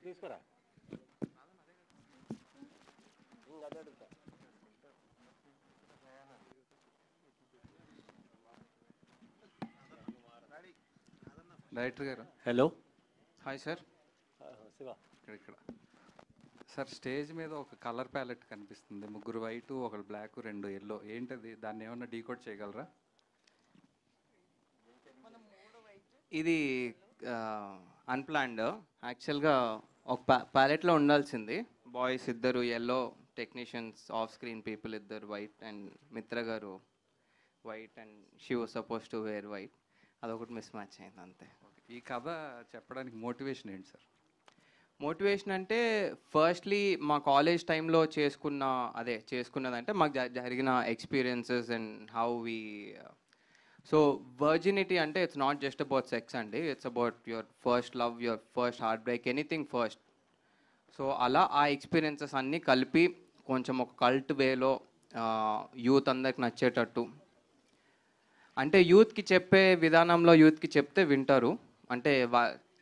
తీసుకురా. డైరెక్టర్ గారు hello. Hi sir. Shiva ఇక్కడ సార్ స్టేజ్ మీద ఒక కలర్ ప్యాలెట్ కనిపిస్తుంది, ముగ్గురు వైట్ ఒకళ్ళు బ్లాక్ రెండు ఎల్లో, ఏంటది? దాన్ని ఏమన్నా డీకోడ్ చేయగలరా? ఇది అన్ప్లాన్డ్. యాక్చువల్గా ఒక ప్యాలెట్లో ఉండాల్సింది. బాయ్స్ ఇద్దరు yellow technicians, off screen people ఇద్దరు వైట్, అండ్ మిత్ర గారు white, and she was suppose to wear white. అదొకటి మిస్ మ్యాచ్ అయింది అంతే. ఈ కథ చెప్పడానికి మోటివేషన్ ఏంటి సార్? మోటివేషన్ అంటే ఫస్ట్లీ మా కాలేజ్ టైంలో చేసుకున్నదంటే మాకు జరిగిన experiences and how we. So virginity అంటే it's not just about sex అండి, it's about your first love, your first heart break, anything first. So అలా ఆ ఎక్స్పీరియన్సెస్ అన్నీ కలిపి కొంచెం ఒక కల్ట్ వేలో యూత్ అందరికి నచ్చేటట్టు, అంటే యూత్కి చెప్పే విధానంలో యూత్కి చెప్తే వింటారు. అంటే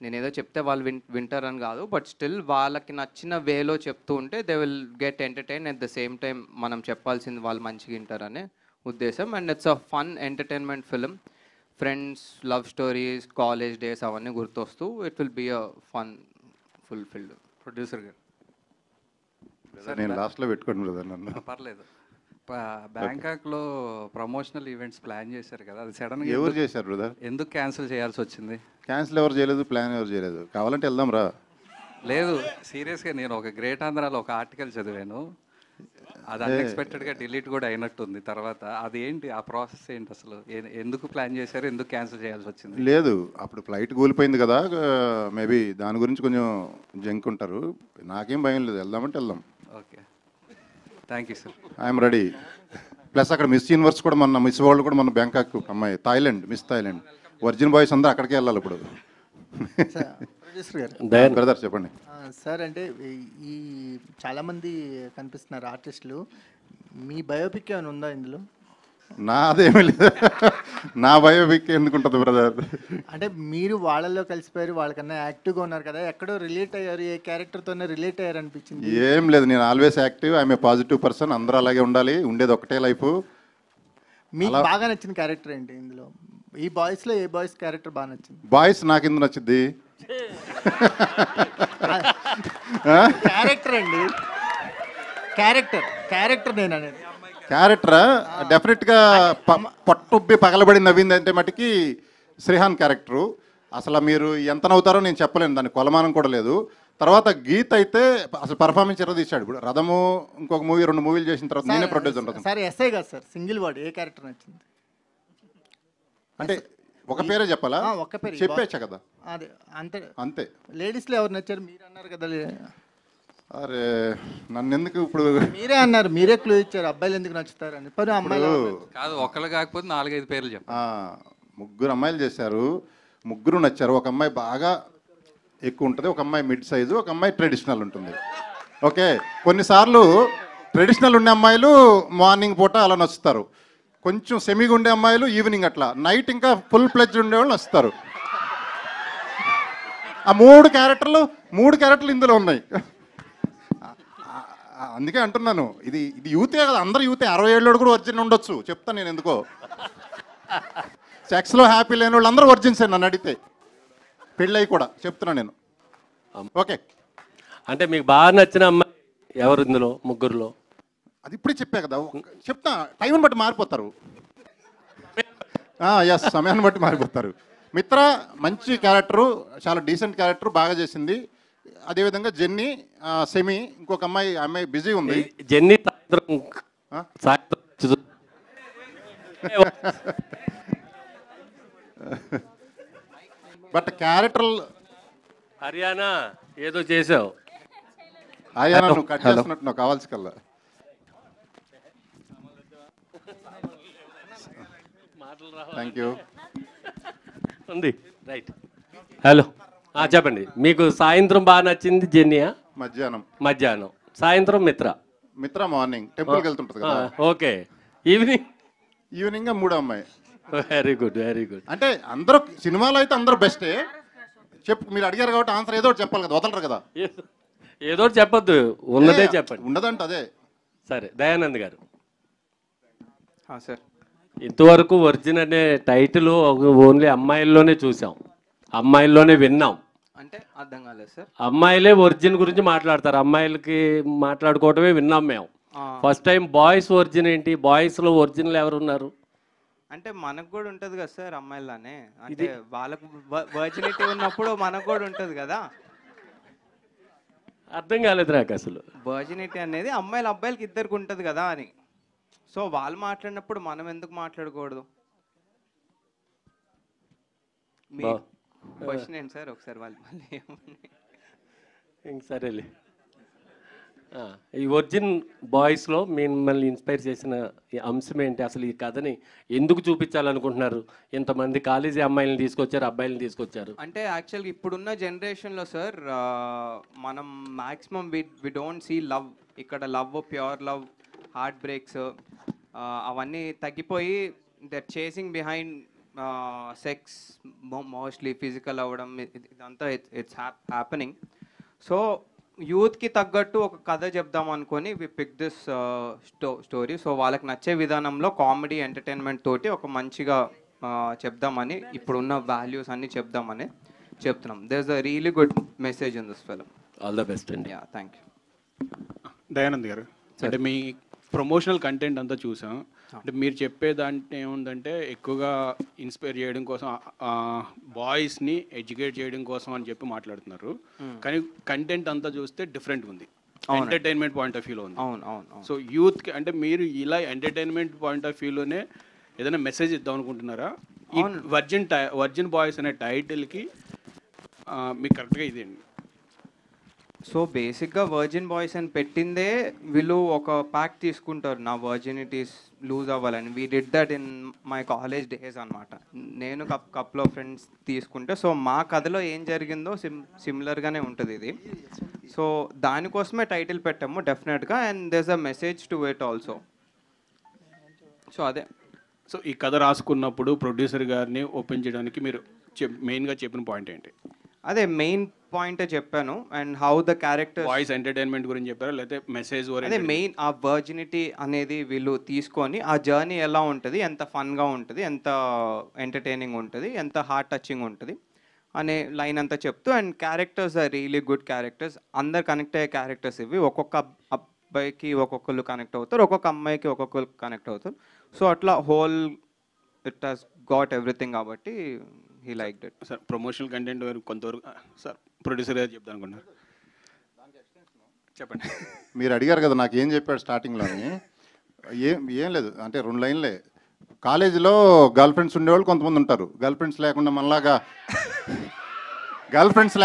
నేనేదో చెప్తే వాళ్ళు వింటారని కాదు, బట్ స్టిల్ వాళ్ళకి నచ్చిన వేలో చెప్తూ ఉంటే they will get entertain. At the same time మనం చెప్పాల్సింది వాళ్ళు మంచిగా వింటారనే ఉద్దేశం. And it's a fun entertainment film. Friends, love stories, college days అవన్నీ గుర్తొస్తూ it will be a fun fulfilled. Producer గారు నేను లాస్ట్లో పెట్టుకోండి బ్రదర్ నన్ను. పర్లేదు. బ్యాంకాక్లో ప్రమోషనల్ ఈవెంట్స్ ప్లాన్ చేశారు కదా, అది సడన్గా ఎవరు చేశారు బ్రదర్? ఎందుకు క్యాన్సిల్ చేయాల్సి వచ్చింది? క్యాన్సిల్ ఎవరు చేయలేదు, ప్లాన్ ఎవరు చేయలేదు. కావాలంటే వెళ్దాం రా. లేదు, సీరియస్గా నేను ఒక గ్రేట్ ఆంధ్రాలో ఒక ఆర్టికల్ చదివాను, అది అన్ఎక్స్పెక్టెడ్గా డిలీట్ కూడా అయినట్టుంది తర్వాత. అది ఏంటి ఆ ప్రాసెస్ ఏంటి అసలు? ఎందుకు ప్లాన్ చేశారు, ఎందుకు క్యాన్సిల్ చేయాల్సి వచ్చింది? లేదు, అప్పుడు ఫ్లైట్ కూలిపోయింది కదా, మేబీ దాని గురించి కొంచెం జంక్ ఉంటారు. నాకేం భయం లేదు, వెళ్దామంటే వెళ్దాం. Okay, thank you sir. I'm ready. Plus అక్కడ మిస్ యూనివర్స్ కూడా మిస్ వరల్డ్ కూడా మన బ్యాంకాక్ అమ్మాయి, Thailand, miss Thailand. Virgin boys అందరూ అక్కడికే వెళ్ళాలి ఇప్పుడు. ప్రొడ్యూసర్ గారు బ్రదర్ చెప్పండి సార్. అంటే ఈ చాలామంది కనిపిస్తున్నారు ఆర్టిస్టులు, మీ బయోపిక్ ఏమైనా ఉందా ఇందులో? నాదేమీ లేదు. నా బయోపిక్ ఎందుకుంటుంది బ్రదర్? అంటే మీరు వాళ్ళల్లో కలిసిపోయారు, వాళ్ళకన్నా యాక్టివ్గా ఉన్నారు కదా, ఎక్కడో రిలేట్ అయ్యారు, ఏ క్యారెక్టర్తోనే రిలేట్ అయ్యారు అనిపించింది? ఏం లేదు, నేను always active, I'm a positive person. అందరూ అలాగే ఉండాలి, ఉండేది ఒకటే లైఫ్. మీకు బాగా నచ్చిన క్యారెక్టర్ ఏంటి ఇందులో? ఈ బాయ్స్లో ఏ బాయ్స్ క్యారెక్టర్ బాగా నచ్చింది? బాయ్స్ నాకు ఎందుకు నచ్చింది? క్యారెక్టర్ అండి, క్యారెక్టర్ నేను అనేది. క్యారెక్టరా డెఫినెట్గా పట్టుబ్బి పగలబడి నవ్వింది అంటే మటుకి శ్రీహాన్ క్యారెక్టరు. అసలు మీరు ఎంత నవ్వుతారో నేను చెప్పలేను, దానికి కొలమానం కూడా లేదు. తర్వాత గీత్ అయితే అసలు పర్ఫార్మెన్స్ ఎర్ర తీశాడు. ఇప్పుడు రథము ఇంకొక మూవీ, 2 మూవీలు చేసిన తర్వాత నేనే ప్రొడ్యూసర్ ఉంటాను. సార్ ఎస్ఐ కాదు సార్, సింగిల్ వర్డ్, ఏ క్యారెక్టర్ నచ్చింది? అంటే ఒక పేరే చెప్పాలా? ఒక్క పేరు చెప్పేచ్చా కదా, అదే అంతే అంతే. లేడీస్లో ఎవరు నచ్చారు? మీరు అన్నారు కదా. అరే నన్ను ఎందుకు ఇప్పుడు మీరే అన్నారు, మీరే క్లూ ఇచ్చారు అబ్బాయిలు ఎందుకు నచ్చుతారు అని. పని అమ్మాయిలు కాదు, ఒక్కళ్ళు కాకపోతే 4-5 పేర్లు చెప్పండి. 3 అమ్మాయిలు చేశారు, 3 నచ్చారు. ఒక అమ్మాయి బాగా ఎక్కువ ఉంటుంది, ఒక అమ్మాయి మిడ్ సైజు, ఒక అమ్మాయి ట్రెడిషనల్ ఉంటుంది. ఓకే, కొన్నిసార్లు ట్రెడిషనల్ ఉండే అమ్మాయిలు మార్నింగ్ పూట అలా నచ్చుతారు, కొంచెం సెమీగా ఉండే అమ్మాయిలు ఈవినింగ్, అట్లా నైట్ ఇంకా ఫుల్ ప్లెడ్జ్ ఉండేవాళ్ళు నచ్చుతారు. ఆ 3 క్యారెక్టర్లు ఇందులో ఉన్నాయి. అందుకే అంటున్నాను, ఇది యూతే కదా, అందరు యూతే. 60 ఏళ్ళు కూడా వర్జిన్ ఉండొచ్చు, చెప్తాను నేను ఎందుకో. సెక్స్లో హ్యాపీ లేని వాళ్ళు అందరూ వర్జిన్సే నన్ను అడిగితే, పెళ్ళయి కూడా చెప్తున్నా నేను. ఓకే, అంటే మీకు బాగా నచ్చిన అమ్మాయి ఎవరు ఇందులో 3లో? అది ఇప్పుడే చెప్పా కదా, చెప్తా. టైంని బట్టి మారిపోతారు. ఎస్, సమయాన్ని బట్టి మారిపోతారు. మిత్ర మంచి క్యారెక్టరు, చాలా డీసెంట్ క్యారెక్టర్, బాగా చేసింది. అదేవిధంగా జెన్నీ, సెమీ, ఇంకొక అమ్మాయి బిజీ ఉంది. జెన్నీ బట్ క్యారెక్టర్ హర్యానా ఏదో చేసావు. ఆయా నువ్వు కట్ చేస్తున్నట్టు నాకు కావాల్సి కల్లా. Thank you. ఉంది రైట్. హలో చెప్పండి. మీకు సాయంత్రం బాగా నచ్చింది జెన్నియా? మధ్యాహ్నం. సాయంత్రం మిత్ర మార్నింగ్ టెంపుల్కి వెళ్తుంటుంది కదా. ఓకే. ఈవినింగ్ 3 అమ్మాయి. Very good. అంటే అందరూ సినిమాలో అయితే అందరూ బెస్టే. చెప్పు, మీరు అడిగారు కాబట్టి ఆన్సర్ ఏదో ఒకటి చెప్పాలి కదా, వదలరు కదా. ఏదో ఒకటి చెప్పొద్దు, ఉన్నదే చెప్పండి. ఉండదంట అదే. సరే, దయానంద్ గారు. సార్, ఇంతవరకు వర్జిన్ అనే టైటిల్ ఓన్లీ అమ్మాయిల్లోనే చూసాం, అమ్మాయిల్లోనే విన్నాం. అంటే అర్థం కాలేదు సార్. అమ్మాయిలే ఒరిజిన్ గురించి మాట్లాడతారు, అమ్మాయిలకి మాట్లాడుకోవటమే విన్నాం మేము. ఫస్ట్ టైం బాయ్స్ ఒరిజిన్ ఏంటి, బాయ్స్లో ఒరిజినల్ ఎవరు ఉన్నారు? అంటే మనకు కూడా ఉంటుంది కదా సార్ అమ్మాయిలానే, అంటే వాళ్ళకు వర్జినిటీ ఉన్నప్పుడు మనకు కూడా ఉంటుంది కదా. అర్థం కాలేదు నాకు అసలు. వర్జినిటీ అనేది అబ్బాయిలకి ఇద్దరికి ఉంటుంది కదా అని. సో వాళ్ళు మాట్లాడినప్పుడు మనం ఎందుకు మాట్లాడకూడదు? మీ క్వశ్చన్ ఏంటి సార్? ఒకసారి వాళ్ళు ఇంక సరేలే. ఈ ఒరిజిన్ బాయ్స్లో మిమ్మల్ని ఇన్స్పైర్ చేసిన ఈ అంశం ఏంటి? అసలు ఈ కథని ఎందుకు చూపించాలనుకుంటున్నారు? ఇంతమంది కాలేజీ అమ్మాయిలను తీసుకొచ్చారు, అబ్బాయిలను తీసుకొచ్చారు. అంటే యాక్చువల్గా ఇప్పుడున్న జనరేషన్లో సార్ మనం maximum we don't see love. ఇక్కడ love, pure love, heart breaks అవన్నీ తగ్గిపోయి that chasing behind sex, mostly physical అవ్వడం, ఇదంతా ఇట్స్ హ్యాపెనింగ్. సో యూత్కి తగ్గట్టు ఒక కథ చెప్దాం అనుకొని వి పిక్ దిస్ స్టోరీ. సో వాళ్ళకి నచ్చే విధానంలో కామెడీ, ఎంటర్టైన్మెంట్ తోటి ఒక మంచిగా చెప్దామని, ఇప్పుడున్న వాల్యూస్ అన్నీ చెప్దామని చెప్తున్నాం. There is a really good message in this film. All the best అండి. Thank you. దయానంద్ గారు, అంటే మీ ప్రమోషనల్ కంటెంట్ అంతా చూసాం. అంటే మీరు చెప్పేదాంట్లో ఏముందంటే ఎక్కువగా ఇన్స్పైర్ చేయడం కోసం, బాయ్స్ని ఎడ్యుకేట్ చేయడం కోసం అని చెప్పి మాట్లాడుతున్నారు. కానీ కంటెంట్ అంతా చూస్తే డిఫరెంట్ ఉంది, ఎంటర్టైన్మెంట్ పాయింట్ ఆఫ్ వ్యూలో ఉంది. సో యూత్కి అంటే మీరు ఇలా ఎంటర్టైన్మెంట్ పాయింట్ ఆఫ్ వ్యూలోనే ఏదైనా మెసేజ్ ఇద్దాం అనుకుంటున్నారా? ఈ వర్జిన్ బాయ్స్ అనే టైటిల్కి మీకు కరెక్ట్గా ఇదేండి. సో బేసిక్గా వర్జిన్ బాయ్స్ అని పెట్టిందే వీళ్ళు ఒక ప్యాక్ తీసుకుంటారు నా వర్జినిటీస్ లూజ్ అవ్వాలని. We did that in my college days అనమాట. నేను కపుల్ ఆఫ్ ఫ్రెండ్స్ తీసుకుంటే, సో మా కథలో ఏం జరిగిందో సిమిలర్గానే ఉంటుంది ఇది. సో దానికోసమే టైటిల్ పెట్టాము డెఫినెట్గా. And there is a message to it also. So అదే. సో ఈ కథ రాసుకున్నప్పుడు ప్రొడ్యూసర్ గారిని ఓపెన్ చేయడానికి మీరు మెయిన్గా చెప్పిన పాయింట్ ఏంటి? అదే మెయిన్ పాయింటే చెప్పాను. And how the character voice entertainment గురించి చెప్పారా, లేకపోతే మెసేజ్? అదే మెయిన్ ఆ వర్జినిటీ అనేది వీళ్ళు తీసుకొని ఆ జర్నీ ఎలా ఉంటుంది, ఎంత ఫన్గా ఉంటుంది, ఎంత ఎంటర్టైనింగ్ ఉంటుంది, ఎంత హార్ట్ టచింగ్ ఉంటుంది అనే లైన్ అంతా చెప్తూ. And characters are really good characters. అందరు కనెక్ట్ అయ్యే క్యారెక్టర్స్ ఇవి. ఒక్కొక్క అబ్బాయికి ఒక్కొక్కరు కనెక్ట్ అవుతారు, ఒక్కొక్క అమ్మాయికి ఒక్కొక్కరు కనెక్ట్ అవుతారు. సో అట్లా whole it has got everything కాబట్టి he like it. Sir promotional content కొంతవరకు సార్ ప్రొడ్యూసర్ గారు చెప్తాను అనుకుంటున్నారు, చెప్పండి. మీరు అడిగారు కదా నాకు ఏం చెప్పాడు స్టార్టింగ్లోని. ఏం లేదు, అంటే 2 లైన్లే. కాలేజీలో గర్ల్ ఫ్రెండ్స్ ఉండేవాళ్ళు కొంతమంది ఉంటారు, గర్ల్ ఫ్రెండ్స్ లేకుండా మనలాగా గర్ల్ ఫ్రెండ్స్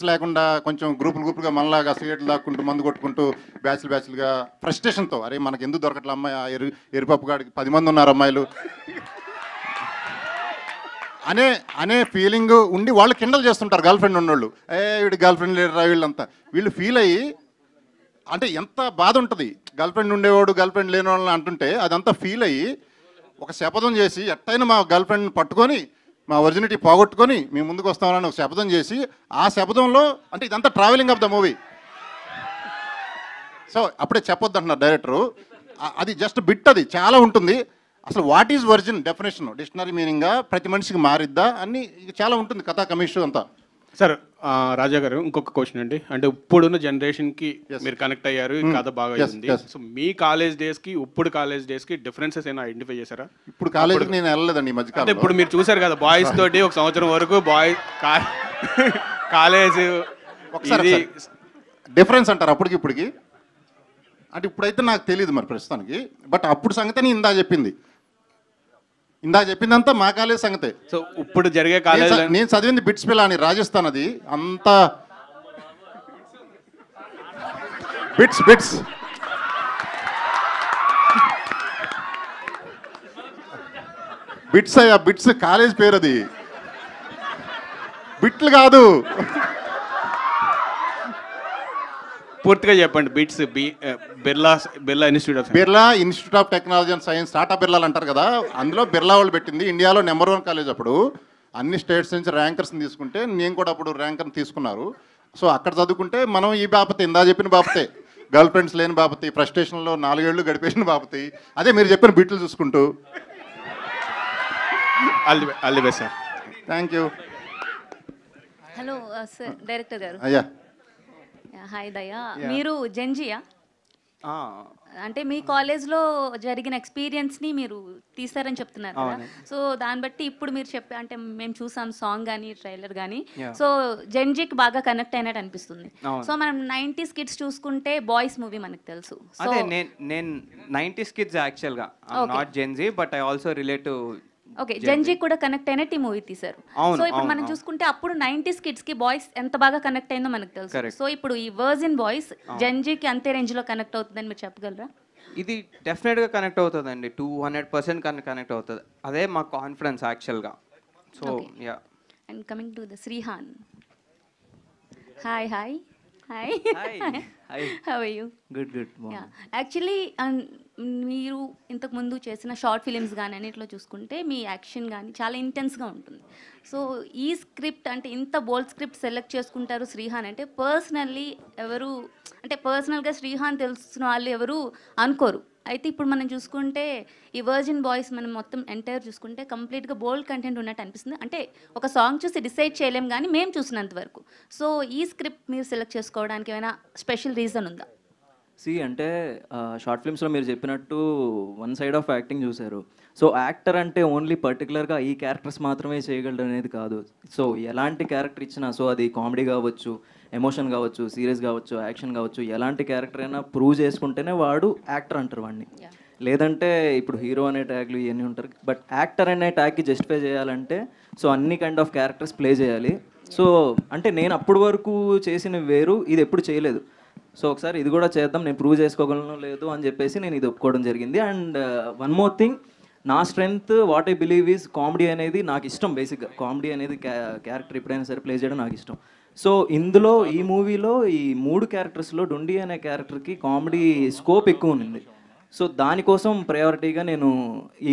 లేకుండా కొంచెం గ్రూపులుగా మనలాగా సిగరెట్లు దాక్కుంటూ, మందు కొట్టుకుంటూ, బ్యాచ్లుగా ఫ్రస్ట్రేషన్తో, అరే మనకి ఎందుకు దొరకట్లే అమ్మాయి, ఆ ఎరుపప్పు గాడికి 10 మంది ఉన్నారు అమ్మాయిలు అనే ఫీలింగ్ ఉండి వాళ్ళు కిండల్ చేస్తుంటారు గర్ల్ ఫ్రెండ్ ఉన్నోళ్ళు. వీడి గర్ల్ ఫ్రెండ్ లేరు వీళ్ళంతా. వీళ్ళు ఫీల్ అయ్యి, అంటే ఎంత బాధ ఉంటుంది గర్ల్ ఫ్రెండ్ ఉండేవాడు గర్ల్ ఫ్రెండ్ లేని వాళ్ళని అంటుంటే, అదంతా ఫీల్ అయ్యి ఒక శపథం చేసి ఎట్టయినా మా గర్ల్ ఫ్రెండ్ పట్టుకొని మా ఒరిజినిటీ పోగొట్టుకొని మేము ముందుకు వస్తామని ఒక శపథం చేసి, ఆ శపథంలో అంటే ఇదంతా travelling of the movie. So అప్పుడే చెప్పొద్దు అంటున్నారు డైరెక్టరు. అది జస్ట్ బిట్, అది చాలా ఉంటుంది. అసలు what is virgin definition, dictionary మీనింగ్గా ప్రతి మనిషికి మారిద్దా అన్ని చాలా ఉంటుంది కథా కమిషన్ అంతా. సార్ రాజా గారు, ఇంకొక క్వశ్చన్ అండి. అంటే ఇప్పుడున్న జనరేషన్కి మీరు కనెక్ట్ అయ్యారు, కథ బాగా అయింది. సో మీ కాలేజ్ డేస్కి ఇప్పుడు కాలేజ్ డేస్కి డిఫరెన్సెస్ ఏమైనా ఐడెంటిఫై చేశారా? ఇప్పుడు కాలేజ్కి నేను వెళ్ళలేదండి ఈ మధ్యకాలం. అంటే ఇప్పుడు మీరు చూసారు కదా బాయ్స్ తోటి 1 సంవత్సరం వరకు కాలేజ్ ఒకసారి డిఫరెన్స్ అంటారు అప్పటికి ఇప్పటికి. అంటే ఇప్పుడైతే నాకు తెలియదు మరి ప్రస్తుతానికి, బట్ అప్పుడు సంగతి నేను ఇందా చెప్పింది. ఇందాక చెప్పిందంతా మా కాలేజ్ సంగతే. సో ఇప్పుడు జరిగే కాలేజ్ నేను చదివింది బిట్స్ పిల్ల రాజస్థాన్, అది అంతా బిట్స్ బిట్స్ బిట్స్ అయ్యా, బిట్స్ కాలేజ్ పేరు, అది బిట్లు కాదు. పూర్తిగా చెప్పండి. BITS Birla Institute of Technology and Science, Tata బిర్లాలు అంటారు కదా, అందులో బిర్లా వాళ్ళు పెట్టింది. ఇండియాలో నెంబర్ 1 కాలేజ్ అప్పుడు. అన్ని స్టేట్స్ నుంచి ర్యాంకర్స్ని తీసుకుంటే నేను కూడా అప్పుడు ర్యాంకర్ని తీసుకున్నారు. సో అక్కడ చదువుకుంటే మనం ఈ బాపతే, ఇందా చెప్పిన బాపతే, గర్ల్ ఫ్రెండ్స్ లేని బాపతి, ఫ్రస్ట్రేషన్లో 4 ఏళ్ళు గడిపేసిన బాపతి, అదే మీరు చెప్పిన బిట్లు చూసుకుంటూ. All the best sir. Thank you. Hello sir, director గారు. అయ్యా హాయ్ దయా, మీరు జెన్జియా? అంటే మీ కాలేజ్లో జరిగిన ఎక్స్పీరియన్స్ని మీరు తీస్తారని చెప్తున్నారు కదా. సో దాన్ని బట్టి ఇప్పుడు మీరు చెప్పే, అంటే మేము చూసాం సాంగ్ కానీ ట్రైలర్ కానీ, సో జెన్జీకి బాగా కనెక్ట్ అయినట్టు అనిపిస్తుంది. సో మనం 90s కిడ్స్ చూసుకుంటే బాయ్స్ మూవీ మనకు తెలుసు. అదే నేను 90s కిడ్స్ యాక్చువల్గా, not Gen Z, but I also relate to. Okay, Gen Z కూడా కనెక్ట్ అయినట్టు ఈ మూవీ తీశారు. సో ఇప్పుడు మనం చూసుకుంటే అప్పుడు 90s కిడ్స్ కి బాయ్స్ ఎంత బాగా కనెక్ట్ అయిందో మనకు తెలుసు. సో ఇప్పుడు ఈ వర్జిన్ బాయ్స్ జెన్జీకి అంతే రేంజ్ లో కనెక్ట్ అవుతుందని మీరు చెప్పగలరా? ఇది డెఫినెట్గా కనెక్ట్ అవుతుందండి, 200% కనెక్ట్ అవుతుంది. అదే మా కాన్ఫిడెన్స్ యాక్చువల్గా. So yeah. And coming to the Srihan. Hi hi hi Hi. How are you? Good. Actually మీరు ఇంతకుముందు చేసిన షార్ట్ ఫిలిమ్స్ కానీ అన్నిట్లో చూసుకుంటే మీ యాక్షన్ కానీ చాలా ఇంటెన్స్గా ఉంటుంది. సో ఈ స్క్రిప్ట్, అంటే ఇంత బోల్డ్ స్క్రిప్ట్ సెలెక్ట్ చేసుకుంటారు శ్రీహాన్ అంటే, పర్సనల్లీ ఎవరు, అంటే పర్సనల్గా శ్రీహాన్ తెలుస్తున్న వాళ్ళు ఎవరు అనుకోరు. అయితే ఇప్పుడు మనం చూసుకుంటే ఈ వర్జిన్ బాయ్స్ మనం మొత్తం ఎంటైర్ చూసుకుంటే కంప్లీట్గా బోల్డ్ కంటెంట్ ఉన్నట్టు అనిపిస్తుంది. అంటే ఒక సాంగ్ చూసి డిసైడ్ చేయలేం కానీ మేము చూసినంత వరకు. సో ఈ స్క్రిప్ట్ మీరు సెలెక్ట్ చేసుకోవడానికి ఏమైనా స్పెషల్ రీజన్ ఉందా? అంటే షార్ట్ ఫిల్మ్స్లో మీరు చెప్పినట్టు వన్ సైడ్ ఆఫ్ యాక్టింగ్ చూశారు. సో యాక్టర్ అంటే ఓన్లీ పర్టికులర్గా ఈ క్యారెక్టర్స్ మాత్రమే చేయగలడు అనేది కాదు. సో ఎలాంటి క్యారెక్టర్ ఇచ్చినా, సో అది కామెడీ కావచ్చు, ఎమోషన్ కావచ్చు, సీరియస్ కావచ్చు, యాక్షన్ కావచ్చు, ఎలాంటి క్యారెక్టర్ అయినా ప్రూవ్ చేసుకుంటేనే వాడు యాక్టర్ అంటారు వాడిని. లేదంటే ఇప్పుడు హీరో అనే ట్యాగ్లు ఇవన్నీ ఉంటారు, బట్ యాక్టర్ అనే ట్యాగ్కి జస్టిఫై చేయాలంటే సో అన్ని కైండ్ ఆఫ్ క్యారెక్టర్స్ ప్లే చేయాలి. సో అంటే నేను అప్పటి వరకు చేసిన వేరు, ఇది ఎప్పుడు చేయలేదు. సో ఒకసారి ఇది కూడా చేద్దాం, నేను ప్రూవ్ చేసుకోగలను లేదు అని చెప్పేసి నేను ఇది ఒప్పుకోవడం జరిగింది. అండ్ వన్ మోర్ థింగ్, నా strength what I believe is comedy అనేది నాకు ఇష్టం. బేసిక్గా కామెడీ అనేది క్యారెక్టర్ ఎప్పుడైనా సరే ప్లే చేయడం నాకు ఇష్టం. సో ఇందులో ఈ మూవీలో ఈ 3 క్యారెక్టర్స్లో డొండి అనే క్యారెక్టర్కి కామెడీ స్కోప్ ఎక్కువ ఉంది. సో దానికోసం ప్రయారిటీగా నేను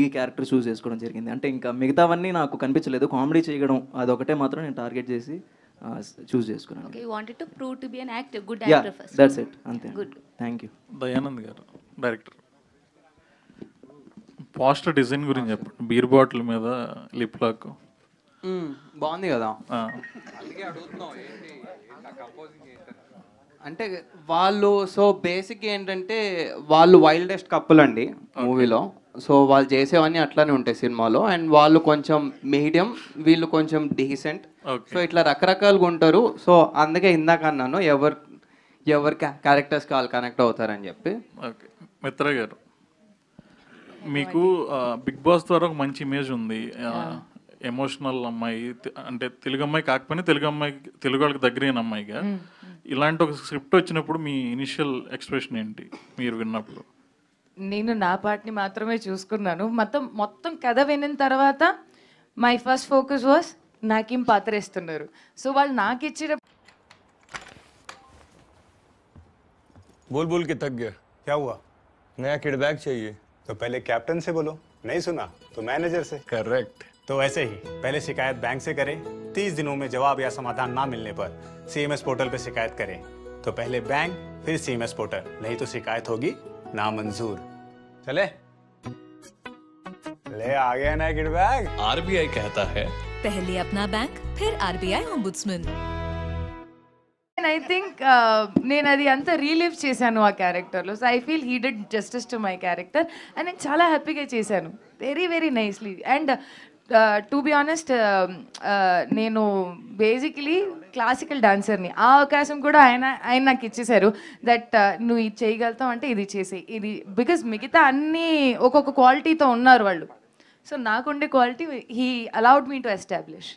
ఈ క్యారెక్టర్ చూస్ చేసుకోవడం జరిగింది. అంటే ఇంకా మిగతావన్నీ నాకు కనిపించలేదు, కామెడీ చేయడం అదొకటే మాత్రం నేను టార్గెట్ చేసి చూస్ చేసుకున్నాను. Okay, you wanted to prove to be an actor, good actor first. That's it, అంతే. గుడ్. Thank you. దయానంద్ గారు, డైరెక్టర్. పోస్టర్ డిజైన్ గురించి చెప్పండి. బీర్ బాటిల్ మీద లిప్ లాక్ బాగుంది కదా. అంటే వాళ్ళు, సో బేసిక్ ఏంటంటే వాళ్ళు వైల్డెస్ట్ కప్పుల్ అండి మూవీలో. సో వాళ్ళు చేసేవన్నీ అట్లానే ఉంటాయి సినిమాలో. అండ్ వాళ్ళు కొంచెం మీడియం, వీళ్ళు కొంచెం డీసెంట్. సో ఇట్లా రకరకాలుగా ఉంటారు. సో అందుకే ఇందాక అన్నాను ఎవరి క్యారెక్టర్స్ వాళ్ళు కనెక్ట్ అవుతారని చెప్పి. ఓకే. మిత్ర గారు, మీకు బిగ్ బాస్ ద్వారా ఒక మంచి ఇమేజ్ ఉంది. ఎమోషనల్ అమ్మాయి, అంటే తెలుగు అమ్మాయి కాకపోయినా తెలుగు వాళ్ళకి దగ్గరైన అమ్మాయిగా. ఇలాంటి ఒక స్క్రిప్ట్ వచ్చినప్పుడు మీ ఇనిషియల్ ఎక్స్ప్రెషన్ ఏంటి మీరు విన్నప్పుడు? నేను నా పార్ట్ని మాత్రమే చూసుకున్నాను. మొత్తం కథ విన్న తర్వాత మై ఫస్ట్ ఫోకస్ వాస్ నాకేం పాత్ర ఇస్తున్నారు. సో వాళ్ళు నాకు ఇచ్చిన बोल बोल के थक गया. क्या हुआ? नया किडबैक चाहिए. तो पहले कैप्टन से बोलो, नहीं सुना तो मैनेजर से. करेक्ट. तो ऐसे ही पहले शिकायत बैंक से करें, 30 दिनों में जवाब या समाधान ना मिलने पर CMS पोर्टल पे शिकायत करें. तो पहले बैंक फिर CMS पोर्टल, नहीं तो शिकायत होगी नामंजूर. चले ले आ गया नया किडबैक. RBI कहता है पहले अपना बैंक फिर RBI ओम्बुड्समैन. ఐ థింక్ నేను అది అంతా రీలివ్ చేశాను ఆ క్యారెక్టర్లో. So I feel he did justice to my character and నేను చాలా హ్యాపీగా చేశాను, very very nicely. And to be honest, నేను బేసికలీ క్లాసికల్ డాన్సర్ని. ఆ అవకాశం కూడా ఆయన నాకు ఇచ్చేశారు. దట్ నువ్వు ఇది చేయగలుగుతావు అంటే ఇది చేసే ఇది, బికాజ్ మిగతా అన్నీ ఒక్కొక్క క్వాలిటీతో ఉన్నారు వాళ్ళు. సో నాకుండే quality he allowed me to establish.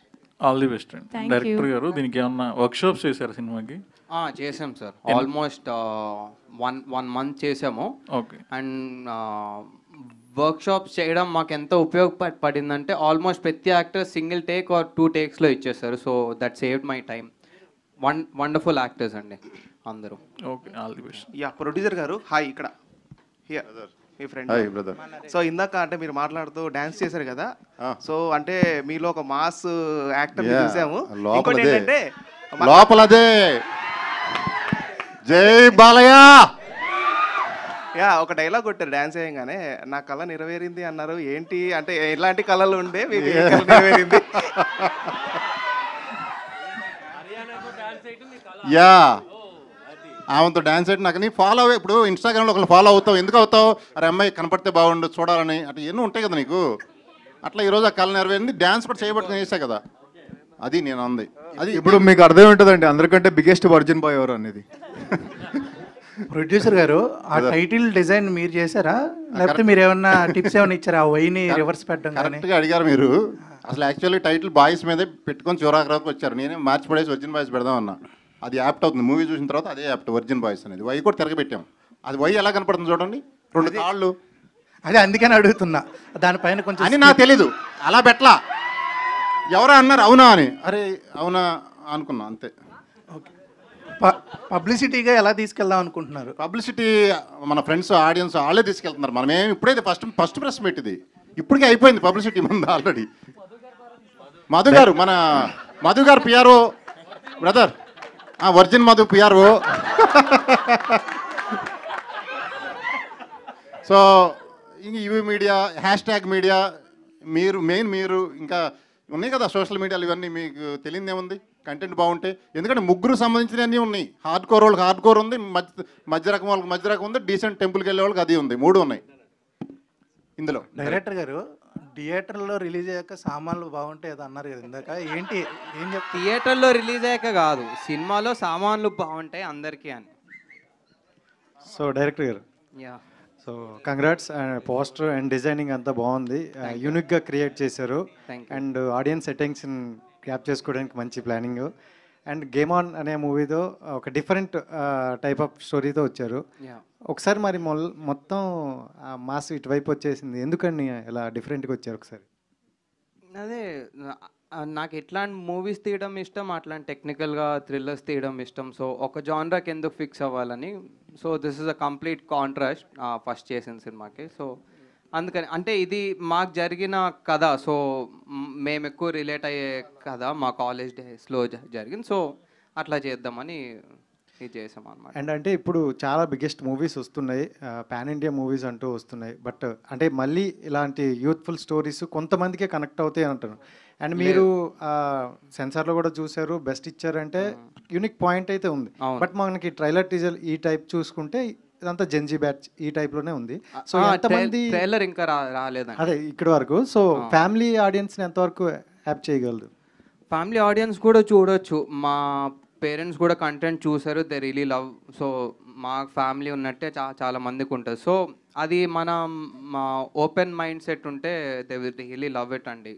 All the best అండి. Thank director you. గారు దీనికి ఏమన్నా వర్క్షాప్స్ చేశారు సినిమాకి? చేసాం సార్, ఆల్మోస్ట్ వన్ మంత్ చేసాము. ఓకే. అండ్ వర్క్షాప్స్ చేయడం మాకు ఎంత ఉపయోగపడిందంటే ఆల్మోస్ట్ ప్రతి యాక్టర్ సింగిల్ టేక్ ఆర్ 2 టేక్స్లో ఇచ్చేస్తారు. So that saved my time. Wonderful actors అండి అందరూ. Okay, all the best. Yeah, producer గారు హాయ్. ఇక్కడ మీ ఫ్రెండ్. Hi brother. సో ఇందాక అంటే మీరు మాట్లాడుతూ డాన్స్ చేశారు కదా, సో అంటే మీలో ఒక మాస్ యాక్టర్ చూసాము. ఇంకోటి ఏంటంటే లోపలదే జై బాలయ్య. యా, ఒక డైలాగ్ కొట్టారు డాన్స్ చేయగానే, నా కళ నెరవేరింది అన్నారు. ఏంటి అంటే ఎలాంటి కళలు ఉండే మీకు ఏ కళ నెరవేరింది? యా, ఆమెతో డాన్స్ అయితే నాకు నీ ఫాలో అవ్వే. ఇప్పుడు ఇన్స్టాగ్రామ్లో ఒకళ్ళు ఫాలో అవుతావు, ఎందుకు అవుతావు? అరే అమ్మాయి కనపడితే బాగుండు చూడాలని, అట్లా ఎన్నో ఉంటాయి కదా నీకు. అట్లా ఈరోజు ఆ కళ నెరవేరింది, డ్యాన్స్ కూడా చేయబట్టి చేసా కదా, అది నేను అంది. అది ఇప్పుడు మీకు అర్థం ఉంటుందండి అందరికంటే బిగ్గెస్ట్ వర్జిన్ బాయ్ ఎవరు అనేది. ప్రొడ్యూసర్ గారు, ఆ టైటిల్ డిజైన్ మీరు చేశారా లేకపోతే మీరు ఏమన్నా టిప్స్ ఏమైనా ఇచ్చారా? ఆ వైని రివర్స్ పెట్టడం కానీ కరెక్ట్గా అడిగారు మీరు. అసలు యాక్చువల్లీ టైటిల్ బాయ్స్ మీదే పెట్టుకొని చివరాకు వచ్చారు. నేనే మార్చి పడేసి వర్జిన్ బాయ్స్ పెడదాం అన్నా. అది యాప్ట్ అవుతుంది, మూవీ చూసిన తర్వాత అదే యాప్ట్ వర్జిన్ బాయ్స్ అనేది. వై కూడా తిరగబెట్టాం. అది వై ఎలా కనపడుతుంది చూడండి, 2 కాళ్ళు. అదే అందుకని అడుగుతున్నా, దానిపైన కొంచెం అని నాకు తెలీదు, అలా పెట్టలా. ఎవరో అన్నారు అవునా అని, అరే అవునా అనుకున్నా అంతే. పబ్లిసిటీగా ఎలా తీసుకెళ్దాం అనుకుంటున్నారు? పబ్లిసిటీ మన ఫ్రెండ్స్ ఆడియన్స్ వాళ్ళే తీసుకెళ్తున్నారు. మనమేం ఇప్పుడైతే ఫస్ట్ ప్రెస్ పెట్టింది, ఇప్పటికే అయిపోయింది పబ్లిసిటీ మంది ఆల్రెడీ. మధు గారు, మన మధు గారు PRO brother, virgin Madhu PRO. So ఇంక ఇవి మీడియా, హ్యాష్ మీడియా, మీరు ఇంకా ఉన్నాయి కదా సోషల్ మీడియాలు, ఇవన్నీ మీకు తెలియదేముంది. కంటెంట్ బాగుంటే, ఎందుకంటే ముగ్గురు సంబంధించినవన్నీ ఉన్నాయి. హార్డ్ కోర్ వాళ్ళకి హార్డ్ కోర్ ఉంది, మధ్య రకం వాళ్ళకి మధ్య రకం ఉంది, డీసెంట్ టెంపుల్కి వెళ్ళే వాళ్ళకి అది ఉంది. 3 ఉన్నాయి ఇందులో. డైరెక్టర్ గారు, థియేటర్లో రిలీజ్ అయ్యాక సామాన్లు బాగుంటాయి అది అన్నారు కదా ఇందాక, ఏంటి ఏం చెప్తారు? థియేటర్లో రిలీజ్ అయ్యాక కాదు, సినిమాలో సామాన్లు బాగుంటాయి అందరికీ అని. సో డైరెక్టర్ గారు, yeah, so congrats. Poster and designing అంతా బాగుంది, యూనిక్గా క్రియేట్ చేశారు. అండ్ ఆడియన్స్ అటెన్షన్ క్యాప్ చేసుకోవడానికి మంచి ప్లానింగ్. అండ్ గేమ్ ఆన్ అనే మూవీతో ఒక డిఫరెంట్ టైప్ ఆఫ్ స్టోరీతో వచ్చారు. ఒకసారి మరి మొత్తం మాస్ ఇటువైపు వచ్చేసింది, ఎందుకని ఇలా డిఫరెంట్గా వచ్చారు? ఒకసారి అదే నాకు ఎట్లాంటి మూవీస్ తీయడం ఇష్టం, అట్లాంటి టెక్నికల్గా థ్రిల్లర్స్ తీయడం ఇష్టం. సో ఒక జానరాకి ఎందుకు ఫిక్స్ అవ్వాలని, so this is a complete contrast first చేసిన సినిమాకి. సో అందుకని అంటే ఇది మాకు జరిగిన కథ, సో మేము ఎక్కువ రిలేట్ అయ్యే కథ మా కాలేజ్ డేస్లో జరిగింది. సో అట్లా చేద్దామని ఇది చేసాం అనమాట. అండ్ అంటే ఇప్పుడు చాలా బిగ్గెస్ట్ మూవీస్ వస్తున్నాయి, పాన్ ఇండియా మూవీస్ అంటూ వస్తున్నాయి. బట్ అంటే మళ్ళీ ఇలాంటి యూత్ఫుల్ స్టోరీస్ కొంతమందికే కనెక్ట్ అవుతాయి అంటారు. అండ్ మీరు సెన్సార్లో కూడా చూసారు, బెస్ట్ ఇచ్చారంటే యూనిక్ పాయింట్ అయితే ఉంది. బట్ మనకి ట్రైలర్ టీజర్ ఈ టైప్ చూసుకుంటే ఇదంతా జెన్జీ బ్యాచ్ ఈ టైప్లోనే ఉంది. సో ఎంతమంది ట్రైలర్ ఇంకా రాలేదండి అదే ఇక్కడి వరకు. సో ఫ్యామిలీ ఆడియన్స్ని ఎంతవరకు యాప్ చేయగలదు? ఫ్యామిలీ ఆడియన్స్ కూడా చూడొచ్చు. మా పేరెంట్స్ కూడా కంటెంట్ చూసారు, దే రియలీ లవ్. సో మా ఫ్యామిలీ ఉన్నట్టే చాలా మందికి ఉంటుంది. సో అది మా ఓపెన్ మైండ్ సెట్ ఉంటే they will really love it అండి.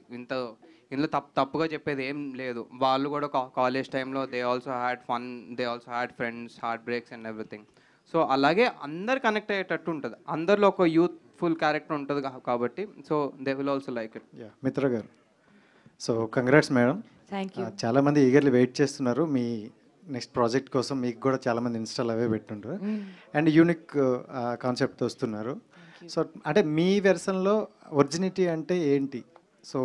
ఇందులో తప్పుగా చెప్పేది ఏం లేదు. వాళ్ళు కూడా కాలేజ్ టైంలో they also had fun, they also had friends, heartbreaks and everything. So అలాగే అందరు కనెక్ట్ అయ్యేటట్టు ఉంటుంది, అందరిలో ఒక యూత్ఫుల్ క్యారెక్టర్ ఉంటుంది కాబట్టి. So they will also like it. మిత్ర గారు, so congrats madam. Thank you. చాలామంది ఈగర్లీ వెయిట్ చేస్తున్నారు మీ నెక్స్ట్ ప్రాజెక్ట్ కోసం. మీకు కూడా చాలామంది ఇన్స్టాల్ అవే పెట్టుంటారు అండ్ యూనిక్ కాన్సెప్ట్తో వస్తున్నారు. సో అంటే మీ వెర్షన్లో ఒరిజినిటీ అంటే ఏంటి? సో